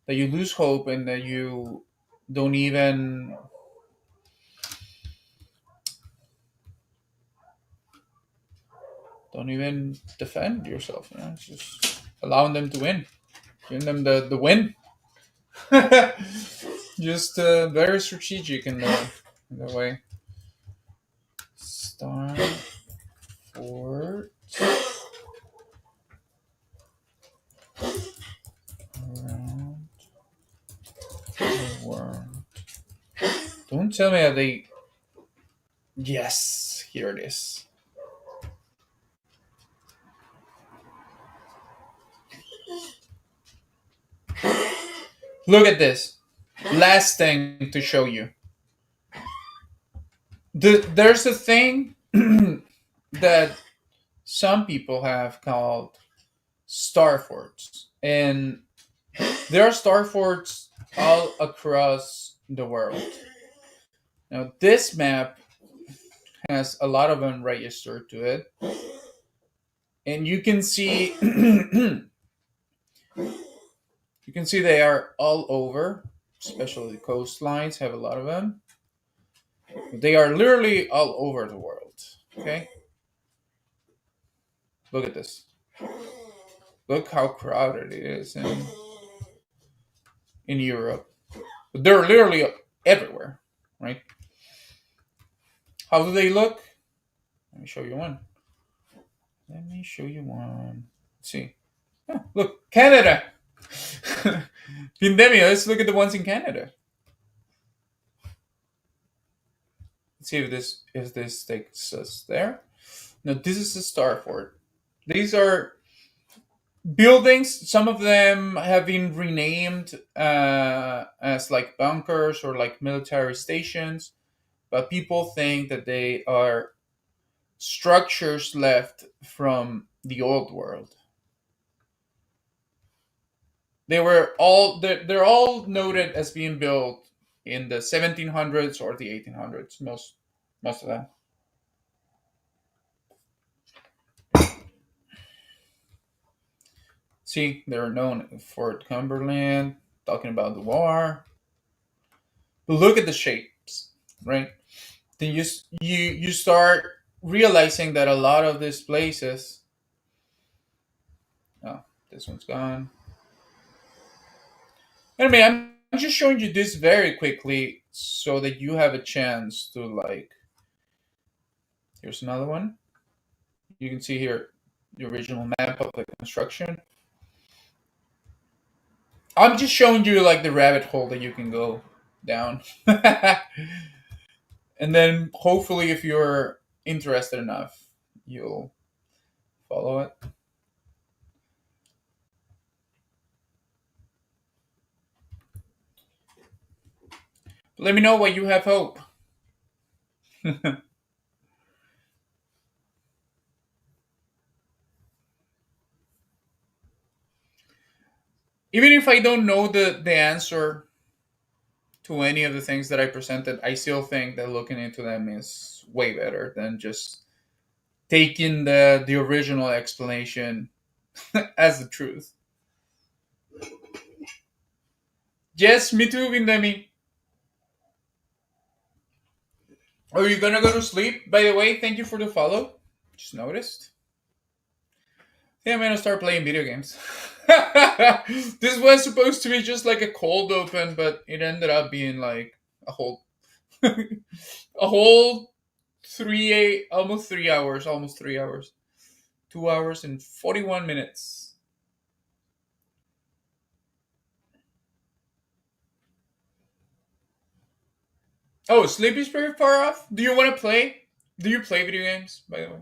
that you lose hope and that you don't even defend yourself. You know? It's just allowing them to win, giving them the win. Just very strategic in the way. Start for around the world. Don't tell me that they. Yes, here it is. Look at this. Last thing to show you. There's a thing that some people have called star forts, and there are star forts all across the world. Now, this map has a lot of them registered to it, and you can see you can see they are all over, especially the coastlines have a lot of them. They are literally all over the world. Okay, look at this. Look how crowded it is in Europe. But they're literally everywhere, right? How do they look? Let me show you one. Let's see. Oh, look, Canada. Pandemia. Let's look at the ones in Canada. Let's see if this takes us there. No, this is a star fort. These are buildings. Some of them have been renamed as like bunkers or like military stations, but people think that they are structures left from the old world. They're all noted as being built in the 1700s or the 1800s. Most of them. See, they're known at Fort Cumberland, talking about the war. But look at the shapes, right? then you start realizing that a lot of these places. Oh, this one's gone. Anyway, I'm just showing you this very quickly so that you have a chance to like. Here's another one. You can see here the original map of the construction. I'm just showing you like the rabbit hole that you can go down. And then hopefully if you're interested enough, you'll follow it. Let me know why you have hope. Even if I don't know the answer to any of the things that I presented, I still think that looking into them is way better than just taking the original explanation as the truth. Yes, me too, Vindemi. Are you gonna go to sleep? By the way, thank you for the follow. Just noticed. Yeah, I'm gonna start playing video games. This was supposed to be just like a cold open, but it ended up being like a whole a whole 3 hours, almost 3 hours. 2 hours and 41 minutes. Oh, sleep is very far off? Do you wanna play? Do you play video games, by the way?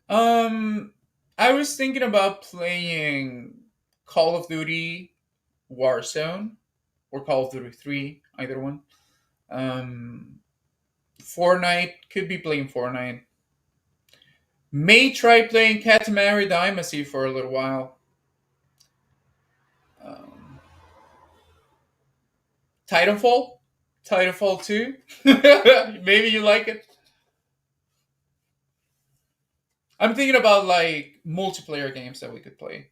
Um I was thinking about playing Call of Duty Warzone or Call of Duty 3, either one. Um, Fortnite, could be playing Fortnite. May try playing Katamari Damacy for a little while. Um, Titanfall? Titanfall 2? Maybe you like it. I'm thinking about like multiplayer games that we could play.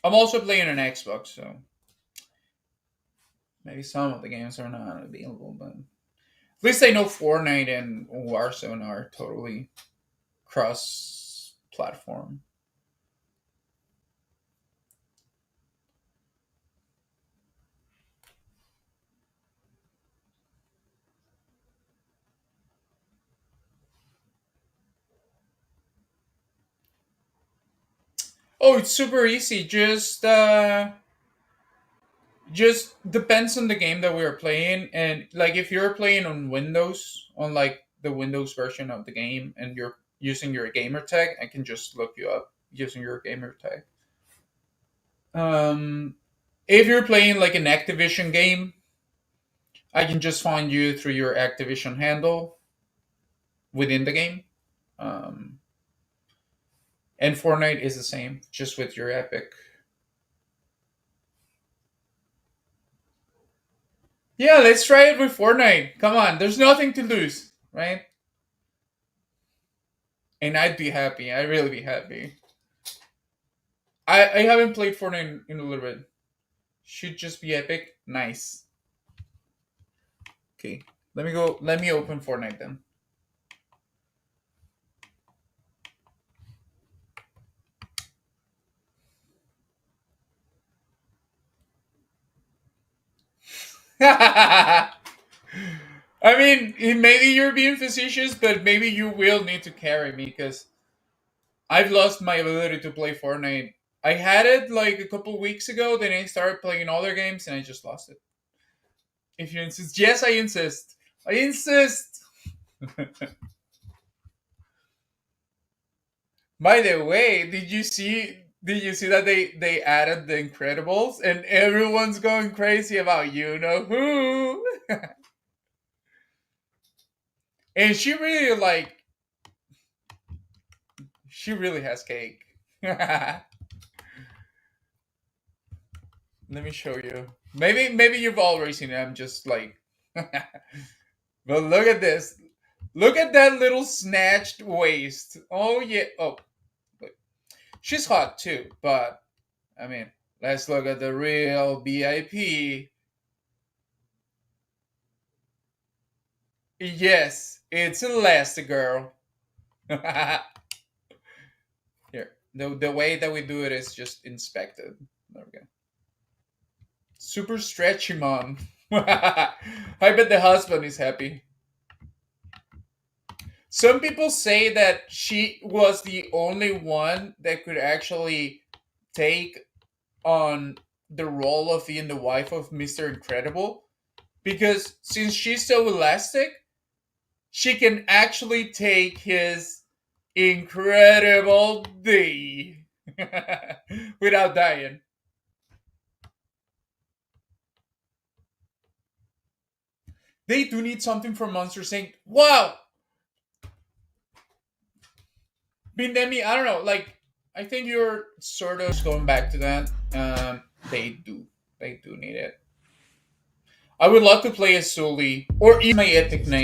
I'm also playing an Xbox, so maybe some of the games are not available, but at least I know Fortnite and Warzone are totally cross platform. Oh, it's super easy. Just depends on the game that we are playing, and like if you're playing on Windows, on like the Windows version of the game, and you're using your gamer tag, I can just look you up using your gamer tag. Um, if you're playing like an Activision game, I can just find you through your Activision handle within the game. Um, and Fortnite is the same, just with your Epic. Yeah, let's try it with Fortnite. Come on, there's nothing to lose, right? And I'd be happy. I'd really be happy. I haven't played Fortnite in a little bit. Should just be epic. Nice. Okay, let me go. Let me open Fortnite then. I mean, maybe you're being facetious, but maybe you will need to carry me because I've lost my ability to play Fortnite. I had it like a couple weeks ago, then I started playing other games and I just lost it. If you insist. Yes, I insist. I insist. By the way, did you see that they added the Incredibles and everyone's going crazy about you know who? And she really has cake. Let me show you. Maybe you've already seen it. I'm just like but look at this. Look at that little snatched waist. Oh yeah. Oh, wait. She's hot too, but I mean, let's look at the real BIP. Yes, it's Elastigirl. Here, the way that we do it is just inspected. There we go. Super stretchy mom. I bet the husband is happy. Some people say that she was the only one that could actually take on the role of being the wife of Mr. Incredible because since she's so elastic, she can actually take his incredible D without dying. They do need something from Monster saying, wow, Bindemi, I don't know, like, I think you're sort of going back to that. They do. They do need it. I would love to play as Sully, or even my ethnic name.